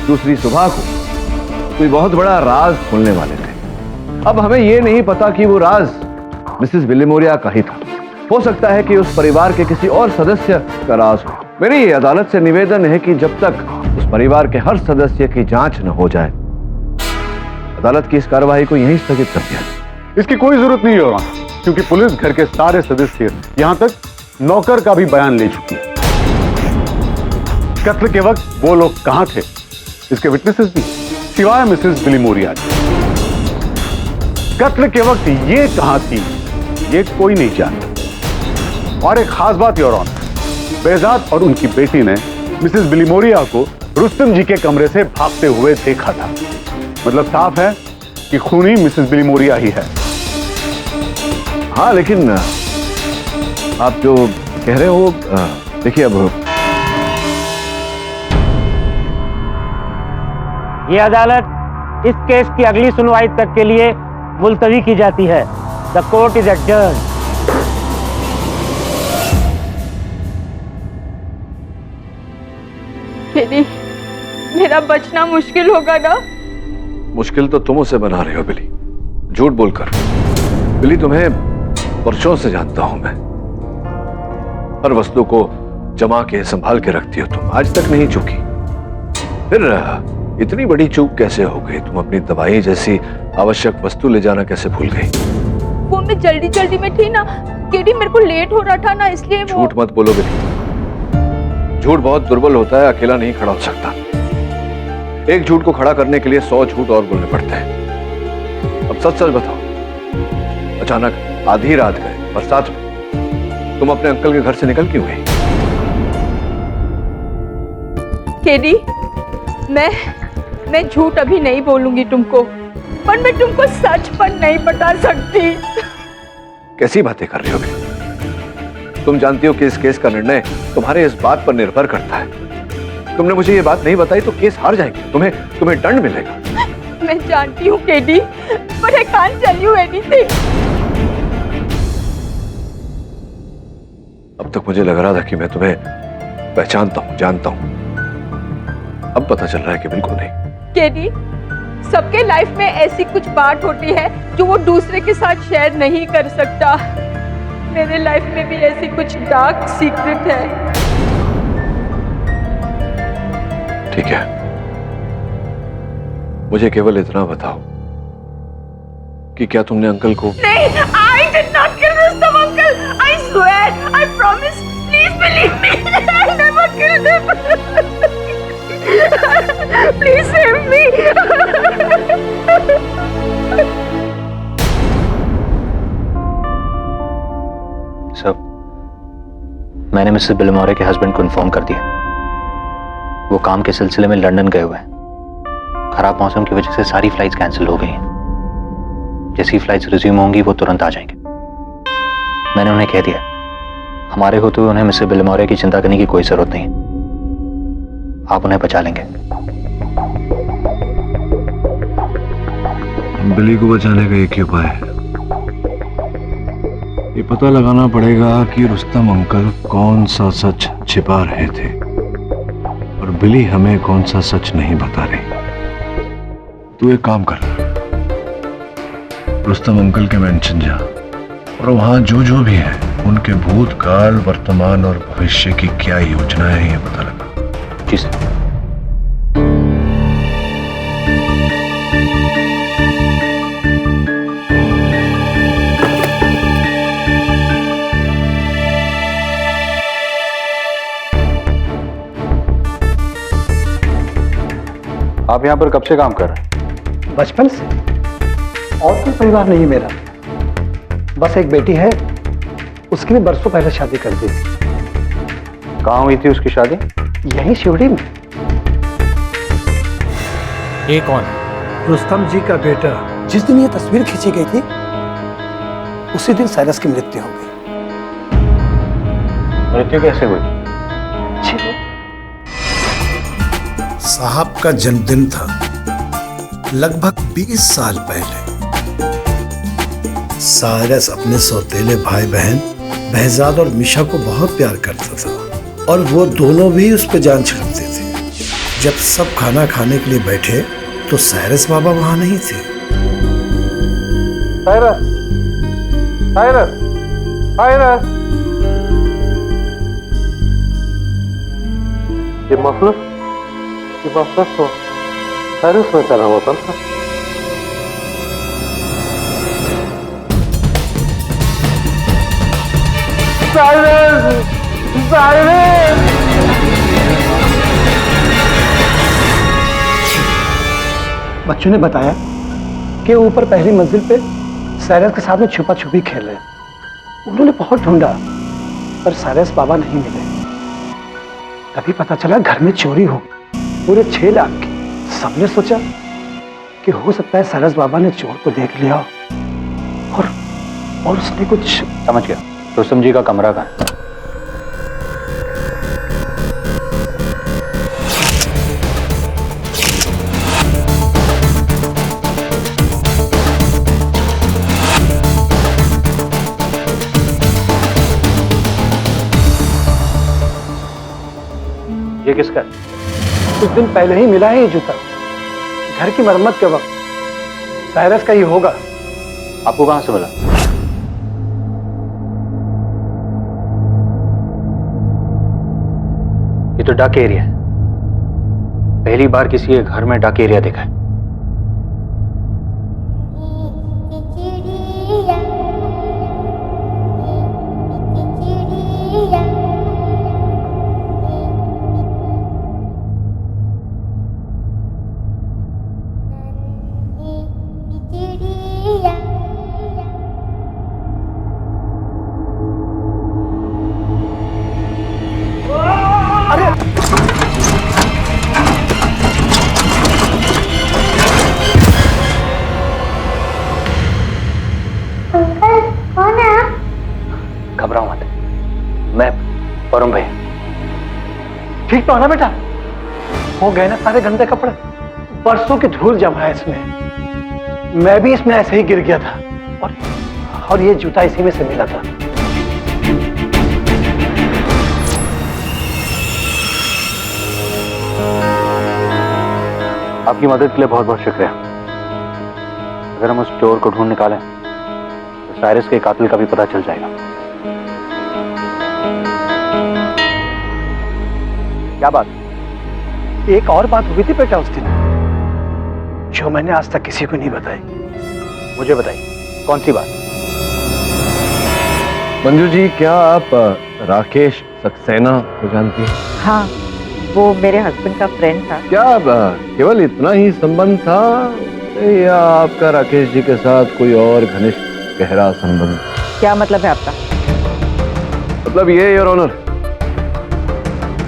G: दूसरी सुबह को कोई बहुत बड़ा राज खोलने वाले थे। अब हमें यह नहीं पता कि वो राज मिसेस बिलिमोरिया का ही था। हो सकता है कि उस परिवार के किसी और सदस्य का राज हो। मेरी अदालत से निवेदन है कि जब तक उस परिवार के हर सदस्य की जांच न हो जाए अदालत की इस कार्रवाई को यहीं स्थगित कर दिया।
F: इसकी कोई जरूरत नहीं हो रहा, क्योंकि पुलिस घर के सारे सदस्य, यहां तक नौकर का भी बयान ले चुकी है। कत्ल के वक्त वो लोग कहां थे, इसके विटनेसेस भी, सिवाय मिसेस बिलीमोरिया के। कत्ल के वक्त ये कहां थी, ये कोई नहीं जानता। और एक खास बात योर ऑनर, बेहजाद और उनकी बेटी ने मिसेस बिलीमोरिया को रुस्तम जी के कमरे से भागते हुए देखा था। मतलब साफ है कि खूनी मिसेस बिलीमोरिया ही है।
G: हाँ, लेकिन आप जो कह रहे हो, देखिए अब
P: ये अदालत इस केस की अगली सुनवाई तक के लिए मुलतवी की जाती है। The court is adjourned.
M: KD, मेरा बचना मुश्किल होगा ना?
G: मुश्किल तो तुम उसे बना रहे हो बिली, झूठ बोलकर। बिली, तुम्हें वर्षों से जानता हूं मैं। हर वस्तु को जमा के संभाल के रखती हो तुम, आज तक नहीं चूकी। फिर इतनी बड़ी चूक कैसे हो गई? तुम अपनी दवाई जैसी आवश्यक वस्तु ले जाना कैसे भूल गई?
M: वो मैं जल्दी जल्दी में थी ना केडी, मेरे को लेट हो रहा था ना, इसलिए वो...
G: झूठ मत बोलो बिली, झूठ बहुत दुर्बल होता है, अकेला नहीं खड़ा हो सकता। एक झूठ को खड़ा करने के लिए 100 झूठ और बोलने पड़ते हैं। अब सच सच बताओ, अचानक आधी रात गए, बरसात में, तुम अपने अंकल के घर से निकल क्यों गई?
M: केडी, मैं झूठ अभी नहीं बोलूंगी तुमको, पर मैं तुमको सच पर नहीं बता सकती।
G: कैसी बातें कर रही हो बिली? तुम जानती हो कि इस केस का निर्णय तुम्हारे इस बात पर निर्भर करता है। तुमने मुझे ये बात नहीं बताई तो केस हार जाएंगे, तुम्हें दंड मिलेगा।
M: मैं जानती हूँ केडी, पर I can't tell you anything।
G: अब तक मुझे लग रहा था कि मैं तुम्हें पहचानता हूँ, जानता हूँ। अब पता चल रहा है कि बिल्कुल नहीं।
M: केडी, सबके लाइफ में ऐसी कुछ बात होती है जो वो दूसरे के साथ शेयर नहीं कर सकता। मेरे लाइफ में भी ऐसी कुछ डार्क सीक्रेट है।
G: ठीक है, मुझे केवल इतना बताओ कि क्या तुमने अंकल को...
M: नहीं, I did not kill Rustam uncle. I swear, I promise. Please believe me. I never killed him. Please save me.
N: सब मैंने मिसेस बिलीमोरिया के हस्बैंड को इन्फॉर्म कर दिया। वो काम के सिलसिले में लंदन गए हुए हैं। खराब मौसम की वजह से सारी फ्लाइट्स कैंसिल हो गई हैं। जैसी फ्लाइट्स रिज्यूम होंगी वो तुरंत आ जाएंगे। मैंने उन्हें कह दिया, हमारे होते हुए उन्हें मिसेस बिलीमोरिया की चिंता करने की कोई जरूरत नहीं। आप उन्हें बचा लेंगे।
G: बिली को बचाने का एक ही उपाय है, ये पता लगाना पड़ेगा कि रुस्तम अंकल कौन सा सच छिपा रहे थे और बिली हमें कौन सा सच नहीं बता रही। तू एक काम कर, रुस्तम अंकल के मेंशन जा और वहां जो भी है उनके भूतकाल, वर्तमान और भविष्य की क्या योजना है ये पता लगा।
N: जी सर।
E: आप यहाँ पर कब से काम कर रहे हैं?
H: बचपन से। और कोई परिवार नहीं मेरा, बस एक बेटी है, उसकी भी बरसों पहले शादी कर दी।
E: कहाँ हुई थी उसकी शादी?
H: यहीं शिवड़ी में।
P: ये कौन?
H: रुस्तम जी का बेटा। जिस दिन ये तस्वीर खींची गई थी उसी दिन साइरस की मृत्यु हो गई।
E: मृत्यु कैसे हुई?
V: साहब का जन्मदिन था लगभग 20 साल पहले। साइरस अपने सौतेले भाई बहन बहजाद और मिशा को बहुत प्यार करता था और वो दोनों भी उस पर जान छिड़कते थे। जब सब खाना खाने के लिए बैठे तो साइरस बाबा वहां नहीं थे।
E: साइरस, साइरस, साइरस, ये मफलर तो साइरस में चला हुआ था।
H: बच्चों ने बताया कि ऊपर पहली मंजिल पे साइरस के साथ में छुपा छुपी खेल रहे हैं। उन्होंने बहुत ढूंढा पर साइरस बाबा नहीं मिले। तभी पता चला घर में चोरी हो पूरे 6 लाख की। सबने सोचा कि हो सकता है साइरस बाबा ने चोर को देख लिया और उसने कुछ।
N: समझ गया। रुस्तम जी का कमरा कहाँ है?
H: ये किसका? कुछ दिन पहले ही मिला है ये जूता, घर की मरम्मत के वक्त। साइरस का ही होगा।
N: आपको कहां से मिला? ये तो डाक एरिया है। पहली बार किसी के घर में डाक एरिया देखा है। घबराओ मत, मैं परम भैया।
H: ठीक तो है ना बेटा? हो गए ना सारे गंदे कपड़े? बरसों की धूल जमा है इसमें। मैं भी इसमें ऐसे ही गिर गया था और ये जूता इसी में से मिला था।
N: आपकी मदद के लिए बहुत बहुत शुक्रिया। अगर हम उस चोर को ढूंढ निकालें तो साइरस के कातिल का भी पता चल जाएगा।
H: क्या बात? एक और बात हुई थी बेटा उस दिन, जो मैंने आज तक किसी को नहीं बताई।
N: मुझे बताइए, कौन सी बात?
G: मंजू जी, क्या आप राकेश सक्सेना को जानती हैं?
T: हाँ, वो मेरे हस्बैंड का फ्रेंड था।
G: क्या केवल इतना ही संबंध था या आपका राकेश जी के साथ कोई और घनिष्ठ गहरा संबंध?
T: क्या मतलब है आपका?
G: मतलब ये योर ऑनर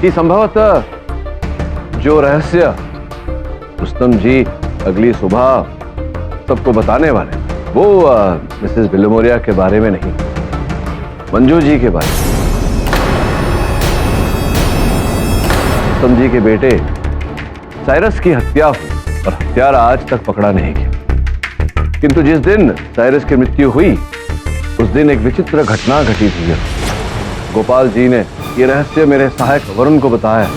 G: कि संभवतः जो रहस्य रुस्तम जी अगली सुबह सबको बताने वाले वो मिसेस बिलोमोरिया के बारे में नहीं, मंजू जी के बारे में। रुस्तम जी के बेटे साइरस की हत्या और हत्यारा आज तक पकड़ा नहीं गया। किंतु जिस दिन साइरस की मृत्यु हुई उस दिन एक विचित्र घटना घटी थी। गोपाल जी ने ये रहस्य मेरे सहायक वरुण को बताया।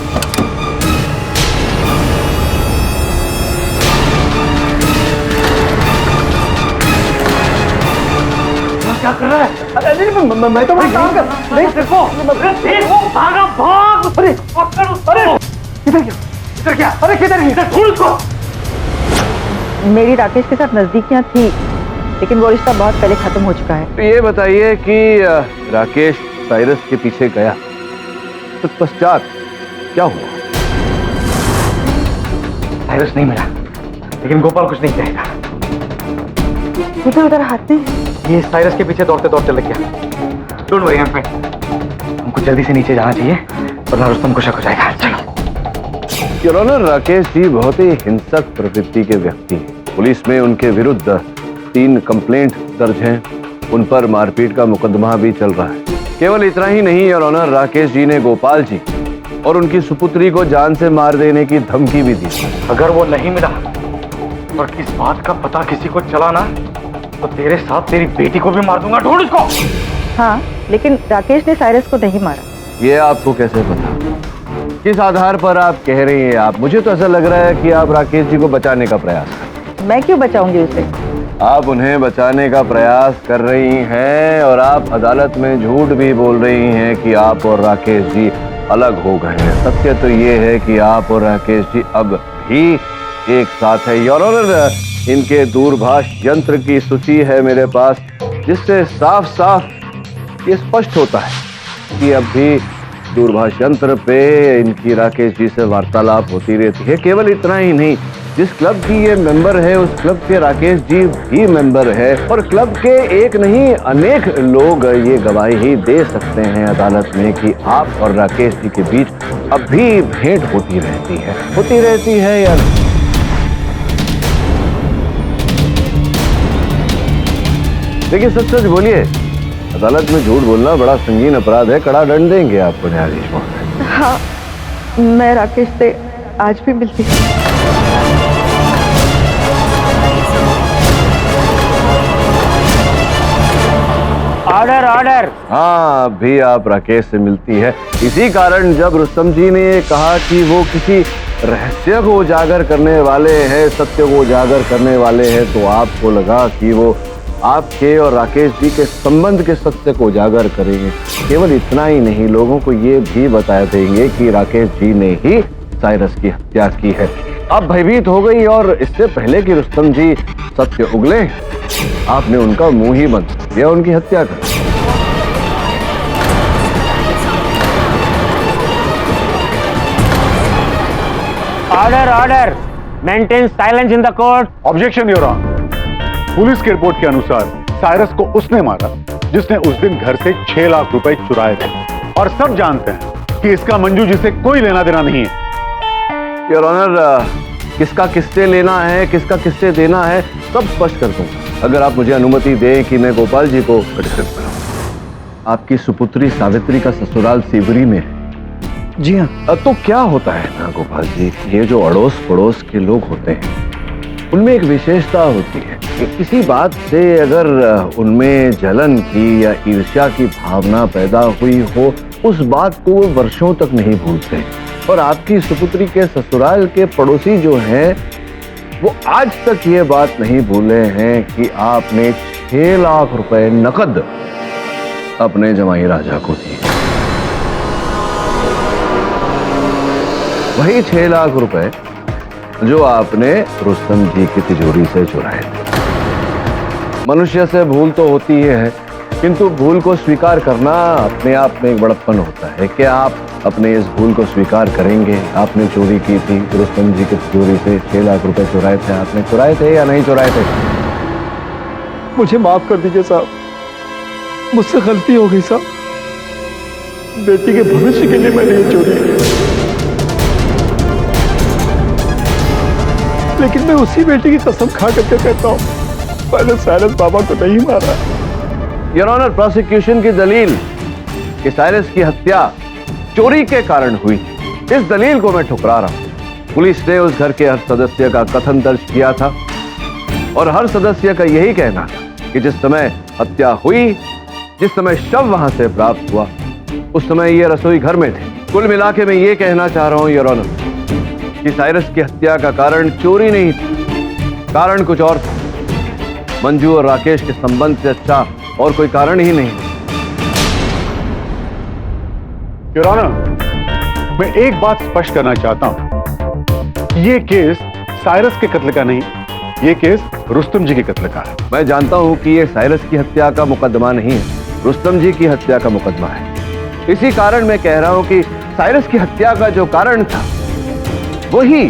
H: क्या कर रहा है? अरे मैं तो काम कर नहीं देखो। भागा भाग। अरे किधर गया? इधर क्या? अरे किधर गया? इधर ढूंढ उसको।
T: मेरी राकेश के साथ नजदीकियां थी, लेकिन वो रिश्ता बहुत पहले खत्म हो चुका है।
G: तो ये बताइए कि राकेश साइरस के पीछे गया तो पश्चात क्या हुआ?
B: साइरस नहीं मिला, लेकिन गोपाल कुछ नहीं कहेगा।
T: इधर उधर हाथ में
B: ये साइरस के पीछे दौड़ते दौड़ते लग गया। Don't worry, I am fine. हमको जल्दी से नीचे जाना चाहिए वरना रुस्तम को शक हो जाएगा। चलो।
G: योर ऑनर, राकेश जी बहुत ही हिंसक प्रवृत्ति के व्यक्ति हैं। पुलिस में उनके विरुद्ध 3 कंप्लेंट दर्ज हैं। उन पर मारपीट का मुकदमा भी चल रहा है। केवल इतना ही नहीं योर ऑनर, राकेश जी ने गोपाल जी और उनकी सुपुत्री को जान से मार देने की धमकी भी दी।
B: अगर वो नहीं मिला और इस बात का पता किसी को चला ना तो तेरे साथ तेरी बेटी को भी मार दूंगा। ढूंढ उसको।
T: हाँ, लेकिन राकेश ने साइरस को नहीं मारा।
G: ये आपको कैसे पता? किस आधार पर आप कह रही हैं? आप मुझे तो ऐसा लग रहा है कि आप राकेश जी को बचाने का प्रयास कर।
T: मैं क्यों बचाऊंगी उसे?
G: आप उन्हें बचाने का प्रयास कर रही हैं और आप अदालत में झूठ भी बोल रही हैं कि आप और राकेश जी अलग हो गए हैं। सत्य तो ये है कि आप और राकेश जी अब भी एक साथ है। योर ऑनर, इनके दूरभाष यंत्र की सूची है मेरे पास, जिससे साफ साफ ये स्पष्ट होता है कि अब भी दूरभाष यंत्र पे इनकी राकेश जी से वार्तालाप होती रहती है। केवल इतना ही नहीं, जिस क्लब की ये मेंबर है उस क्लब के राकेश जी भी मेंबर है, और क्लब के एक नहीं अनेक लोग ये गवाही ही दे सकते हैं अदालत में कि आप और राकेश जी के बीच अब भी भेंट होती रहती है या देखिए, सच बोलिए, अदालत में झूठ बोलना बड़ा संगीन अपराध है, कड़ा दंड देंगे आपको न्यायाधीश महोदय।
T: हाँ, मैं राकेश से आज भी मिलती हूँ।
P: Order order.
G: हाँ, अभी आप राकेश से मिलती है। इसी कारण जब रुस्तम जी ने कहा कि वो किसी रहस्य को उजागर करने वाले हैं, सत्य को उजागर करने वाले हैं, तो आपको लगा कि वो आपके और राकेश जी के संबंध के सत्य को उजागर करेंगे। केवल इतना ही नहीं, लोगों को ये भी बता देंगे कि राकेश जी ने ही साइरस की हत्या की है। अब भयभीत हो गई, और इससे पहले कि रुस्तम जी सत्य उगले, आपने उनका मुंह ही बंद किया, उनकी हत्या कर।
P: Order order. Maintain silence in the court.
F: Objection your honour. Police की रिपोर्ट के अनुसार साइरस को उसने मारा जिसने उस दिन घर से 6 लाख रुपए चुराए थे, और सब जानते हैं कि इसका मंजू जी से कोई लेना देना नहीं है।
G: योर ऑनर, किसका किससे लेना है, किसका किससे देना है, सब स्पष्ट कर दूंगा अगर आप मुझे अनुमति दें कि मैं गोपाल जी को कटघरे कराऊं। आपकी सुपुत्री सावित्री का ससुराल सिवरी में है।
H: जी हाँ।
G: तो क्या होता है ना गोपाल जी, ये जो अड़ोस पड़ोस के लोग होते हैं उनमें एक विशेषता होती है कि किसी बात से अगर उनमें जलन की या ईर्ष्या की भावना पैदा हुई हो, उस बात को वो वर्षों तक नहीं भूलते। और आपकी सुपुत्री के ससुराल के पड़ोसी जो हैं, वो आज तक ये बात नहीं भूले हैं कि आपने 6 लाख रुपए नकद अपने जमाई राजा को दिए। वही 6 लाख रुपए जो आपने रुस्तम जी की तिजोरी से चुराए थे। मनुष्य से भूल तो होती है, किंतु भूल को स्वीकार करना अपने आप में एक बड़प्पन होता है। क्या आप अपने इस भूल को स्वीकार करेंगे? आपने चोरी की थी, रुस्तम जी की तिजोरी से 6 लाख रुपए चुराए थे, आपने चुराए थे या नहीं चुराए थे?
H: मुझे माफ कर दीजिए साहब, मुझसे गलती हो गई साहब। बेटी के भविष्य के लिए मैंने ये चोरी की, लेकिन मैं उसी बेटी की कसम खा करके कहता हूँ, मैंने साइरस बाबा को नहीं मारा।
G: योर ऑनर, प्रोसिक्यूशन की दलील कि साइरस की हत्या चोरी के कारण हुई, इस दलील को मैं ठुकरा रहा हूं। पुलिस ने उस घर के हर सदस्य का कथन दर्ज किया था, और हर सदस्य का यही कहना था कि जिस समय हत्या हुई, जिस समय शव वहां से प्राप्त हुआ, उस समय ये रसोई घर में थे। कुल मिला के मैं ये कहना चाह रहा हूं योर ऑनर कि साइरस की हत्या का कारण चोरी नहीं था, कारण कुछ और था। मंजू और राकेश के संबंध से अच्छा और कोई कारण ही नहीं।
F: योर ऑनर, मैं एक बात स्पष्ट करना चाहता हूं, ये केस साइरस के कत्ल का नहीं, ये केस रुस्तम जी के कत्ल का है।
G: मैं जानता हूं कि ये साइरस की हत्या का मुकदमा नहीं है, रुस्तम जी की हत्या का मुकदमा है। इसी कारण मैं कह रहा हूं कि साइरस की हत्या का जो कारण था, वही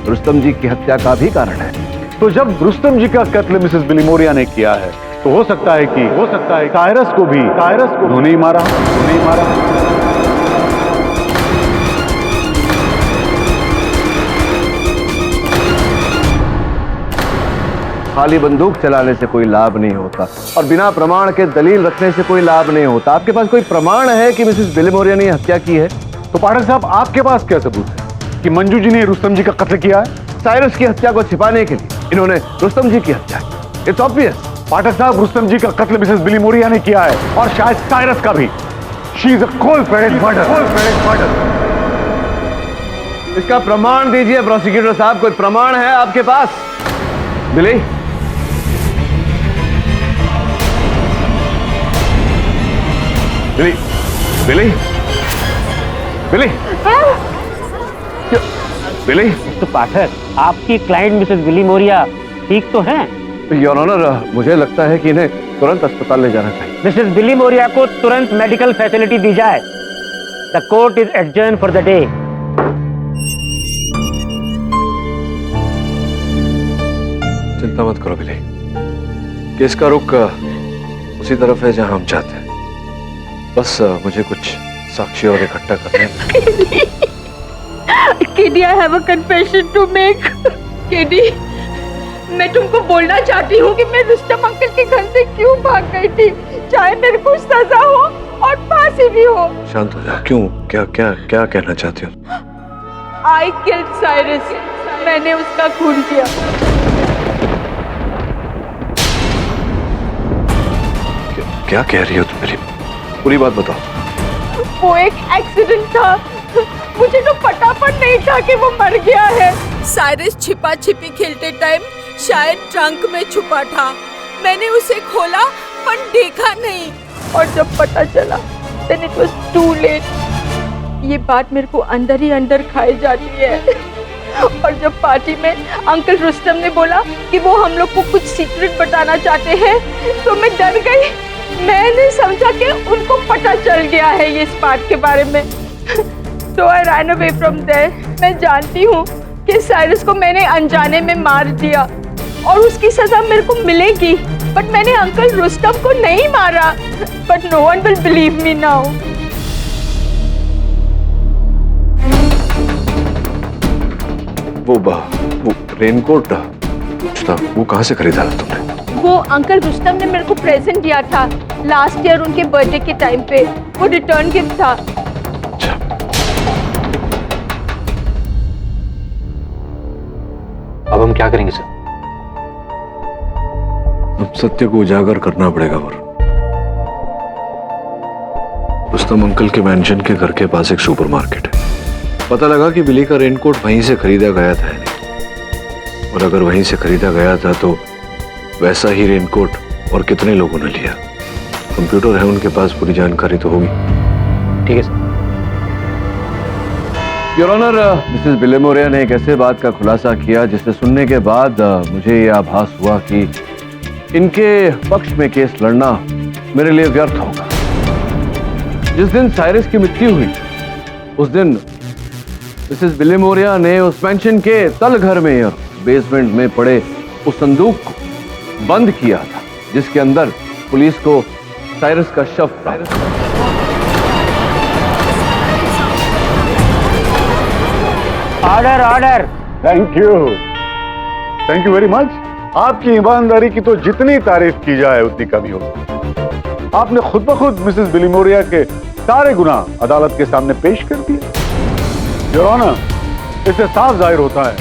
G: रुस्तम जी की हत्या का भी कारण है।
F: तो जब रुस्तम जी का कत्ल मिसेस बिलीमोरिया ने किया है, तो हो सकता है साइरस को उन्होंने ही मारा।
G: खाली बंदूक चलाने से कोई लाभ नहीं होता, और बिना प्रमाण के दलील रखने से कोई लाभ नहीं होता। आपके पास कोई प्रमाण है कि मिसेस बिलीमोरिया ने हत्या की है?
F: तो पाठक साहब, आपके पास क्या सबूत है कि मंजू जी ने रुस्तम जी का कत्ल किया है?
G: साइरस की हत्या को छिपाने के लिए इन्होंने रुस्तम जी की हत्या की। It's obvious.
F: पाठक साहब, रुस्तम जी का कत्ल मिसेस बिलीमोरिया ने किया है, और शायद साइरस का भी। She is a cold-blooded murder.
G: इसका प्रमाण दीजिए प्रोसिक्यूटर साहब, कोई प्रमाण है आपके पास? बिली, बिली, बिली, बिली, बिली।
P: तो पाठक, आपकी क्लाइंट मिसेस बिलीमोरिया ठीक तो हैं?
G: योर ऑनर, मुझे लगता है कि इन्हें तुरंत अस्पताल ले जाना चाहिए।
P: मिसेस बिली मोरिया को तुरंत मेडिकल फैसिलिटी दी जाए। The court is adjourn for the day.
G: चिंता मत करो बिली, केस का रुख उसी तरफ है जहां हम चाहते हैं। बस मुझे कुछ साक्षी और इकट्ठा करने हैं।
M: KD, I have a confession to make. KD, मैं तुमको बोलना चाहती हूँ कि मैं रुस्तम अंकल के घर से क्यों भाग गई थी, चाहे मेरे को सजा हो और फांसी भी हो।
G: शांत हो जाओ। क्यों, क्या क्या क्या कहना चाहती हो?
M: I killed Cyrus. मैंने उसका खून किया।
G: क्या कह रही हो तुम बिली? पूरी बात बताओ।
M: वो एक एक्सीडेंट था, मुझे तो पता पर नहीं था कि वो मर गया है। साइरस छिपा छिपी खेलते टाइम शायद ट्रंक में छुपा था। मैंने उसे खोला पर देखा नहीं, और जब पता चला then it was too late। ये बात मेरे को अंदर ही अंदर खाई जाती है। और जब पार्टी में अंकल रुस्तम ने बोला कि वो हम लोग को कुछ सीक्रेट बताना चाहते हैं, तो मैं डर गई। मैंने समझा कि उनको पता चल गया है ये इस बात के बारे में। So I ran away from there। मैं जानती हूँ कि साइरस को मैंने अनजाने में मार दिया और उसकी सजा मेरे को मिलेगी, बट मैंने अंकल रुस्तम को नहीं मारा। But no one will believe me now।
G: वो रेनकोट था, वो कहाँ से खरीदा था तुमने?
M: वो अंकल रुस्तम ने मेरे को प्रेजेंट दिया था लास्ट ईयर उनके बर्थडे के टाइम पे। वो रिटर्न गिफ्ट था।
N: अब हम क्या करेंगे सर?
G: अब सत्य को उजागर करना पड़ेगा। और रुस्तम अंकल के मैंशन के घर के पास एक सुपरमार्केट है। पता लगा कि बिली का रेनकोट वहीं से खरीदा गया था, और अगर वहीं से खरीदा गया था तो वैसा ही रेनकोट और कितने लोगों ने लिया। कंप्यूटर है उनके पास, पूरी जानकारी तो होगी।
N: ठीक है सर।
G: योर ऑनर, मिसेस बिली मोरिया ने एक ऐसे बात का खुलासा किया जिसे सुनने के बाद मुझे यह आभास हुआ कि इनके पक्ष में केस लड़ना मेरे लिए व्यर्थ होगा। जिस दिन साइरस की मृत्यु हुई उस दिन मिसेस बिली मोरिया ने उस पेंशन के तल घर में बेसमेंट में पड़े उस संदूक को बंद किया था जिसके अंदर पुलिस को साइरस का शव था।
P: Order order.
F: Thank you very much. आपकी ईमानदारी की तो जितनी तारीफ की जाए उतनी कमी होगी। आपने खुद ब खुद मिसेस बिली मोरिया के सारे गुनाह अदालत के सामने पेश कर दिए। योर ऑनर, इससे साफ जाहिर होता है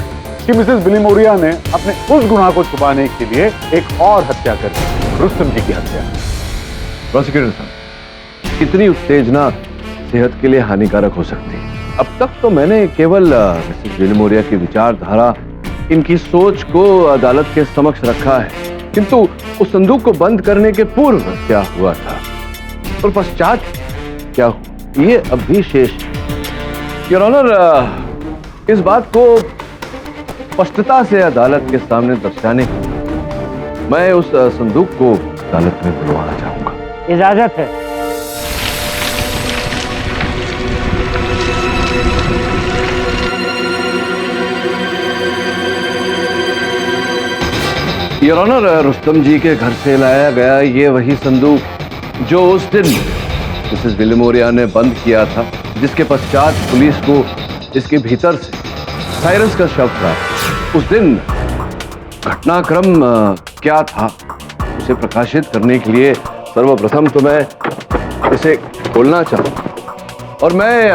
F: कि मिसेस बिली मोरिया ने अपने उस गुनाह को छुपाने के लिए एक और हत्या कर दी, रुस्तम जी की हत्या।
G: प्रोसिक्यूटर साहब, इतनी उत्तेजना सेहत के लिए हानिकारक हो सकती है। अब तक तो मैंने केवल मिसेस बिली मोरिया की विचारधारा, इनकी सोच को अदालत के समक्ष रखा है, किंतु उस संदूक को बंद करने के पूर्व क्या हुआ था और पश्चात क्या हुआ, ये अब भी शेष। योर ऑनर, इस बात को स्पष्टता से अदालत के सामने दर्शाने के लिए मैं उस संदूक को अदालत में बुलवाना चाहूंगा।
P: इजाजत है।
G: योर ऑनर, रुस्तम जी के घर से लाया गया ये वही संदूक जो उस दिन मिसेस बिली मोरिया ने बंद किया था, जिसके पश्चात पुलिस को इसके भीतर से साइरस का शव था। उस दिन घटनाक्रम क्या था उसे प्रकाशित करने के लिए सर्वप्रथम तो मैं इसे खोलना चाहूँ, और मैं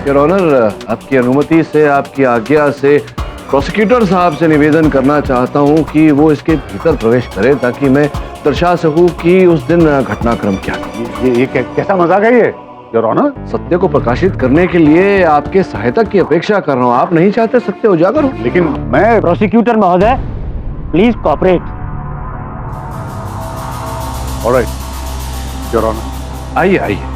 G: योर ऑनर आपकी अनुमति से, आपकी आज्ञा से प्रोसिक्यूटर साहब से निवेदन करना चाहता हूं कि वो इसके भीतर प्रवेश करें ताकि मैं दर्शा सकूं कि उस दिन घटनाक्रम क्या था।
F: ये कैसा मजाक है ये योर ऑनर?
G: सत्य को प्रकाशित करने के लिए आपके सहायता की अपेक्षा कर रहा हूं। आप नहीं चाहते सत्य उजागर हो?
F: लेकिन मैं
P: प्रोसिक्यूटर महोदय, please cooperate.
F: Alright your honour.
G: आइए आइए।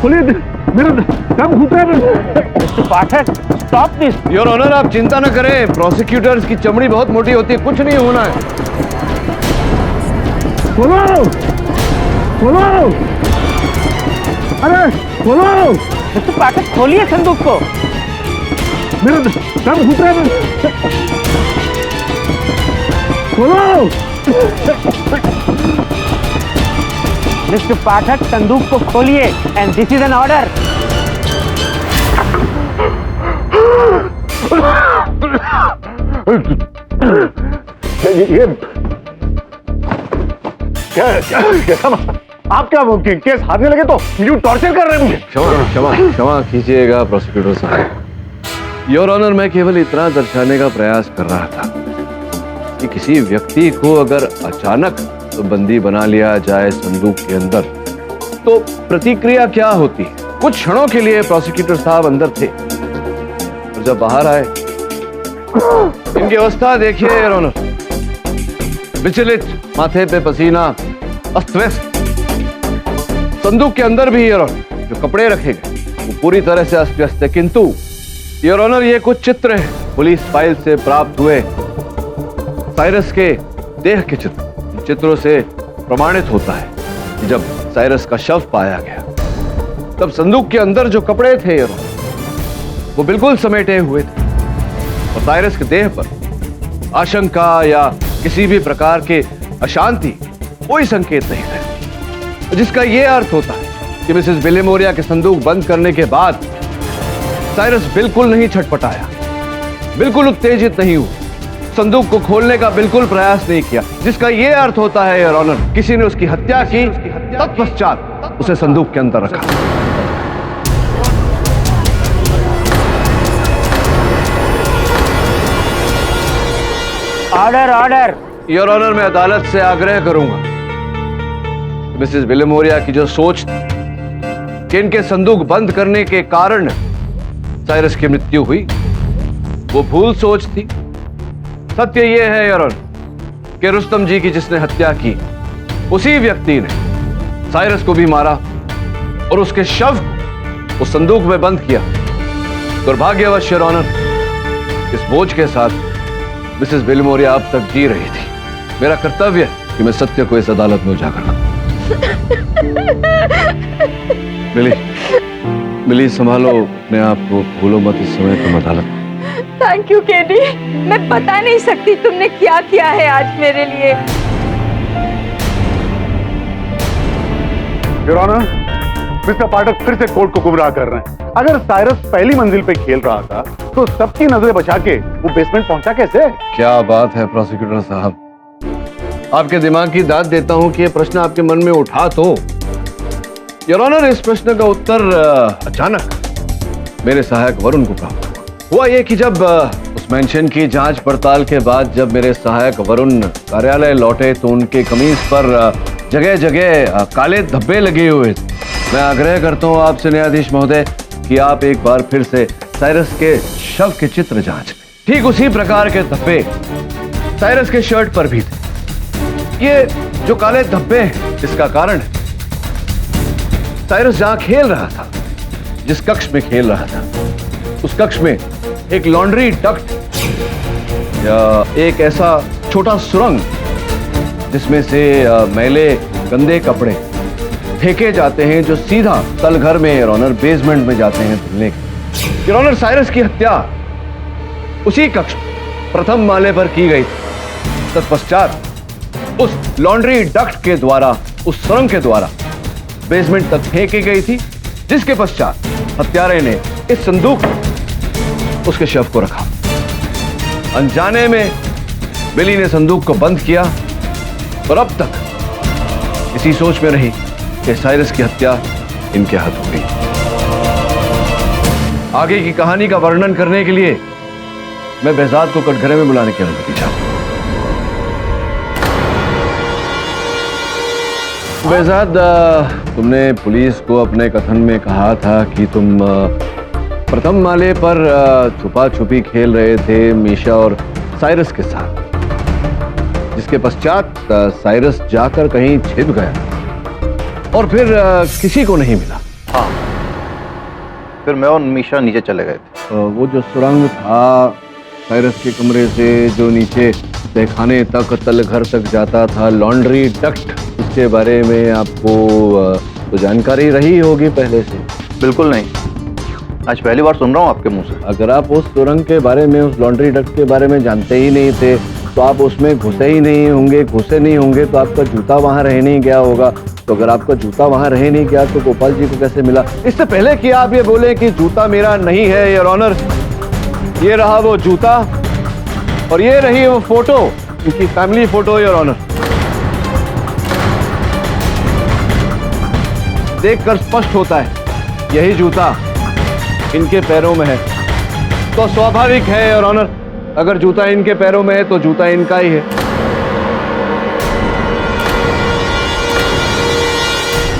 F: खोलिए, मेरा दम घुट रहा है।
P: Mister Pathak, stop this.
G: Your honour, आप चिंता न करें, प्रोसिक्यूटर्स की चमड़ी बहुत मोटी होती है, कुछ नहीं होना है।
F: खोलो, खोलो, अरे खोलो।
P: मिस्टर पाठक, खोलिए संदूक को।
F: मेरा दम घुट रहा है। खोलो।
P: मिस्टर पाठक, संदूक को खोलिए and this is an order.
F: ये कैसा आप क्या केस हारने लगे तो यू टॉर्चर कर रहे हैं मुझे।
G: क्षमा कीजिएगा प्रोसिक्यूटर साहब। योर ऑनर, मैं केवल इतना दर्शाने का प्रयास कर रहा था कि किसी व्यक्ति को अगर अचानक तो बंदी बना लिया जाए संदूक के अंदर, तो प्रतिक्रिया क्या होती है। कुछ क्षणों के लिए प्रोसिक्यूटर साहब अंदर थे और जब बाहर आए, इनकी अवस्था देखिए योर ऑनर, विचलित, माथे पे पसीना, अस्त व्यस्त। संदूक के अंदर भी योर ऑनर जो कपड़े रखे गए वो पूरी तरह से अस्त व्यस्त है। किंतु योर ऑनर, ये कुछ चित्र हैं पुलिस फाइल से प्राप्त हुए साइरस के देह के चित्र। चित्रों से प्रमाणित होता है कि जब साइरस का शव पाया गया तब संदूक के अंदर जो कपड़े थे योर ऑनर वो बिल्कुल समेटे हुए थे और साइरस के देह पर आशंका या किसी भी प्रकार के अशांति कोई संकेत नहीं थे, जिसका यह अर्थ होता है कि मिसेस बिलीमोरिया के संदूक बंद करने के बाद साइरस बिल्कुल नहीं छटपटाया, बिल्कुल उत्तेजित नहीं हुआ, संदूक को खोलने का बिल्कुल प्रयास नहीं किया, जिसका यह अर्थ होता है योर ऑनर किसी ने उसकी हत्या की, तत्पश्चात उसे संदूक के अंदर रखा।
P: Order, order.
G: योर ऑनर, मैं अदालत से आग्रह करूंगा, मिसेस बिलीमोरिया की जो सोच थी कि इनके संदूक बंद करने के कारण साइरस की मृत्यु हुई, वो भूल सोच थी। सत्य यह है योर ऑनर कि रुस्तम जी की जिसने हत्या की उसी व्यक्ति ने साइरस को भी मारा और उसके शव को उस संदूक में बंद किया। दुर्भाग्यवश योर ऑनर, इस बोझ के साथ मिसेस बिलीमोरिया अब तक जी रही थी। मेरा कर्तव्य है कि मैं सत्य को इस अदालत में उजागर करूं। मिली संभालो अपने आप को, भूलो मत इस समय तुम अदालत।
M: थैंक यू केडी, मैं बता नहीं सकती तुमने क्या किया है आज मेरे लिए।
F: योर ऑनर, मिस्टर पाठक फिर से कोर्ट को गुमराह कर रहे हैं। अगर साइरस पहली मंजिल पे खेल रहा था तो सबकी नजरें बचा के वो बेसमेंट पहुंचा कैसे?
G: क्या बात है प्रोसिक्यूटर साहब, आपके दिमाग की दाद देता हूं कि यह प्रश्न आपके मन में उठा तो। योर ऑनर, इस प्रश्न का उत्तर अचानक मेरे सहायक वरुण को प्राप्त हुआ ये कि जब उस मेंशन की जांच पड़ताल के बाद जब मेरे सहायक वरुण कार्यालय लौटे तो उनके कमीज पर जगह जगह काले धब्बे लगे हुए थे। मैं आग्रह करता हूं आपसे न्यायाधीश महोदय कि आप एक बार फिर से साइरस के शव के चित्र जांच लें। ठीक उसी प्रकार के धब्बे साइरस के शर्ट पर भी थे। ये जो काले धब्बे हैं इसका कारण है साइरस जहां खेल रहा था, जिस कक्ष में खेल रहा था, उस कक्ष में एक लॉन्ड्री डक्ट या एक ऐसा छोटा सुरंग जिसमें से मैले गंदे कपड़े फेंके जाते हैं जो सीधा तल घर में योर ऑनर बेसमेंट में जाते हैं धुलने के। योर ऑनर, साइरस की हत्या उसी कक्ष प्रथम माले पर की गई थी। तत्पश्चात उस लॉन्ड्री डक्ट के द्वारा, उस सुरंग के द्वारा बेसमेंट तक फेंकी गई थी, जिसके पश्चात हत्यारे ने इस संदूक में उसके शव को रखा। अनजाने में बिली ने संदूक को बंद किया और अब तक इसी सोच में रही कि साइरस की हत्या इनके हाथ हो गई। आगे की कहानी का वर्णन करने के लिए मैं बेहजाद को कटघरे में बुलाने की अनुमति चाहता हूं। बेहजाद, तुमने पुलिस को अपने कथन में कहा था कि तुम प्रथम माले पर छुपा छुपी खेल रहे थे मीशा और साइरस के साथ, जिसके पश्चात साइरस जाकर कहीं छिप गया और फिर किसी को नहीं मिला।
F: हाँ,
R: फिर मैं और मीशा नीचे चले गए थे।
G: वो जो सुरंग था साइरस के कमरे से जो नीचे तहखाने तक तल घर तक जाता था, लॉन्ड्री डक्ट, उसके बारे में आपको तो जानकारी रही होगी पहले से?
R: बिल्कुल नहीं, आज पहली बार सुन रहा हूँ आपके मुंह से।
G: अगर आप उस सुरंग के बारे में, उस लॉन्ड्री डक्ट के बारे में जानते ही नहीं थे तो आप उसमें घुसे नहीं होंगे तो आपका जूता वहां रह नहीं गया होगा। तो अगर आपका जूता वहां रह नहीं गया तो गोपाल जी को कैसे मिला? इससे पहले कि आप ये बोले कि जूता मेरा नहीं है योर ऑनर, ये रहा वो जूता और ये रही वो फोटो, इनकी फैमिली फोटो योर ऑनर। देखकर स्पष्ट होता है यही जूता इनके पैरों में है। तो स्वाभाविक है योर ऑनर, अगर जूता इनके पैरों में है तो जूता इनका ही है।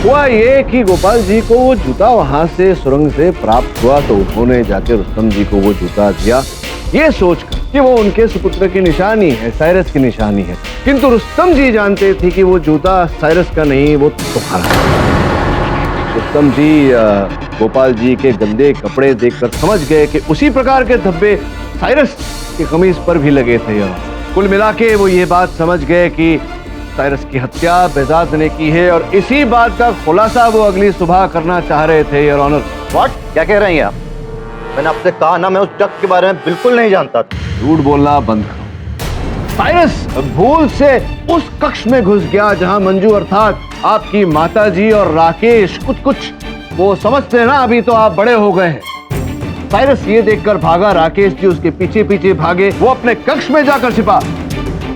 G: हुआ ये कि गोपाल जी को वो जूता वहां से सुरंग से प्राप्त हुआ तो उन्होंने जाके रुस्तम जी को वो जूता दिया, ये सोचकर कि वो उनके सुपुत्र की निशानी है, साइरस की निशानी है। किंतु रुस्तम जी जानते थे कि वो जूता साइरस का नहीं, वो तुम्हारा है। रुस्तम जी गोपाल जी के गंदे कपड़े देखकर समझ गए कि उसी प्रकार के धब्बे साइरस की कमीज पर भी लगे थे। कुल मिला के वो ये बात समझ गए कि साइरस की हत्या बेजाद ने की है और इसी बात का खुलासा वो अगली सुबह करना चाह रहे थे योर ऑनर।
I: व्हाट? क्या कह रहे हैं आप? मैंने आपसे कहा ना, मैं उस डक के बारे में बिल्कुल नहीं जानता।
G: झूठ बोलना बंद करो। साइरस भूल से उस कक्ष में घुस गया जहां मंजू अर्थात आपकी माताजी और राकेश कुछ वो समझते हैं ना, अभी तो आप बड़े हो गए हैं। साइरस ये देखकर भागा, राकेश जी उसके पीछे पीछे भागे, वो अपने कक्ष में जाकर छिपा।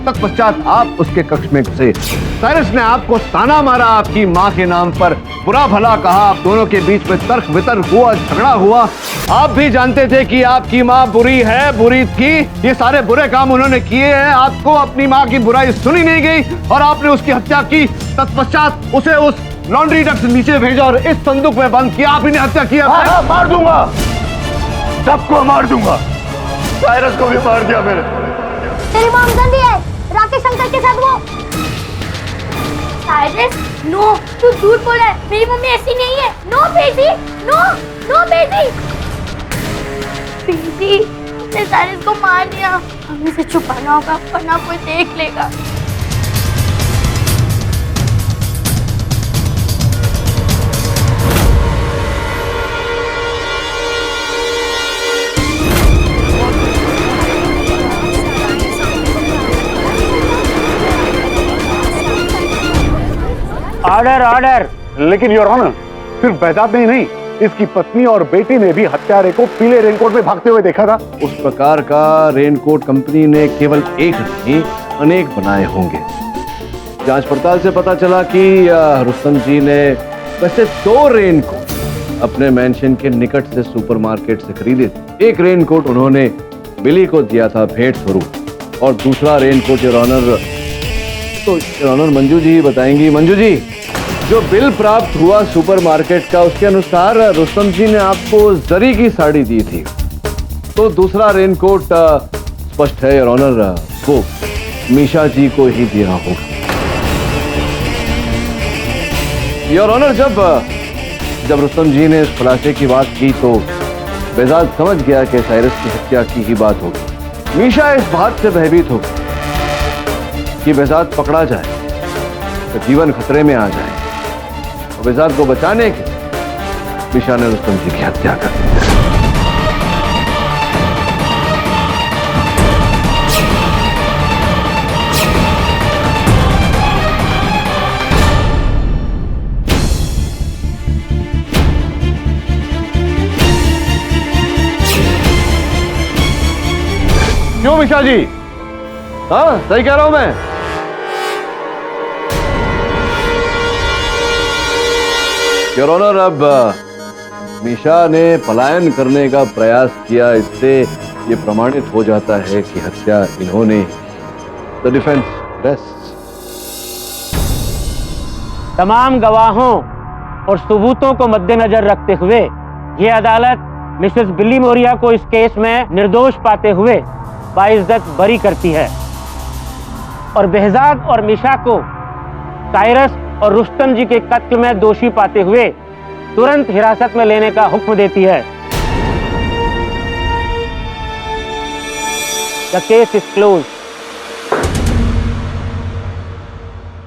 G: तत्पश्चात आप उसके कक्ष में घुसे। साइरस ने आपको ताना मारा, आपकी माँ के नाम पर बुरा भला कहा, आप दोनों के बीच में तर्क वितर्क हुआ, झगड़ा हुआ। आप भी जानते थे कि आपकी माँ बुरी है, बुरी थी, ये सारे बुरे काम उन्होंने किए हैं। आपको अपनी माँ की बुराई सुनी नहीं गई और आपने उसकी हत्या की। तत्पश्चात उसे उस लॉन्ड्री डक्ट से नीचे भेजा और इस संदूक में बंद किया। आप इन्हें हत्या किया।
I: हाँ, मार दूंगा, सबको मार दूंगा। साइरस को भी मार दिया मैंने।
U: तेरी मॉम गंदी है, राकेश अंकल के साथ वो। साइरस, नो, तू झूठ बोल रहा है, मेरी मम्मी ऐसी नहीं है। No baby, no baby. Baby, उसने साइरस को मार दिया। हमें इसे छुपाना होगा वरना कोई देख लेगा।
P: Order order.
F: लेकिन योर ऑनर, सिर्फ बेजाद ने नहीं, इसकी पत्नी और बेटी ने भी हत्यारे को पीले रेनकोट में भागते हुए देखा था।
G: उस प्रकार का रेनकोट कंपनी ने केवल एक नहीं अनेक बनाए होंगे। जांच पड़ताल से पता चला कि रुस्तम जी ने वैसे 2 रेनकोट अपने मेंशन के निकट से सुपरमार्केट से खरीदे थे। एक रेनकोट उन्होंने बिली को दिया था भेंट स्वरूप और दूसरा रेनकोट योर ऑनर तो योर ऑनर मंजू जी बताएंगी। मंजू जी, जो बिल प्राप्त हुआ सुपरमार्केट का उसके अनुसार रुस्तम जी ने आपको जरी की साड़ी दी थी, तो दूसरा रेनकोट स्पष्ट है योर ऑनर वो मीशा जी को ही दिया होगा। योर ऑनर, जब रुस्तम जी ने इस खुलासे की बात की तो बेजाद समझ गया कि साइरस की हत्या की ही बात होगी। मीशा इस बात से भयभीत हो कि बेजाद पकड़ा जाए तो जीवन खतरे में आ जाए। बेजाद को बचाने के मीशा ने रुस्तम जी की हत्या कर दी। क्यों मीशा जी? हाँ, सही कह रहा हूं मैं। योर ऑनर, अब मीशा ने पलायन करने का प्रयास किया, इससे ये प्रमाणित हो जाता है कि हत्या इन्होंने। The defence rest.
P: तमाम गवाहों और सबूतों को मद्देनजर रखते हुए ये अदालत मिसेस बिली मोरिया को इस केस में निर्दोष पाते हुए बाइज्जत बरी करती है और बेहजाद और मीशा को साइरस और रुस्तम जी के कत्ल में दोषी पाते हुए तुरंत हिरासत में लेने का हुक्म देती है। The case is close.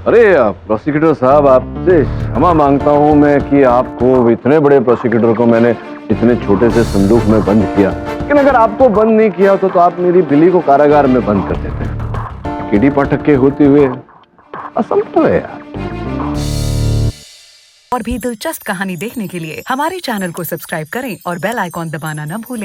G: अरे प्रोसिक्यूटर साहब, आपसे क्षमा मांगता हूं मैं कि आपको, इतने बड़े प्रोसिक्यूटर को मैंने इतने छोटे से संदूक में बंद किया। लेकिन अगर आपको बंद नहीं किया तो आप मेरी बिल्ली को कारागार में बंद कर देते। कीड़ी पाठक के होते हुए असंभव है यार।
J: और भी दिलचस्प कहानी देखने के लिए हमारे चैनल को सब्सक्राइब करें और बेल आइकॉन दबाना न भूलें।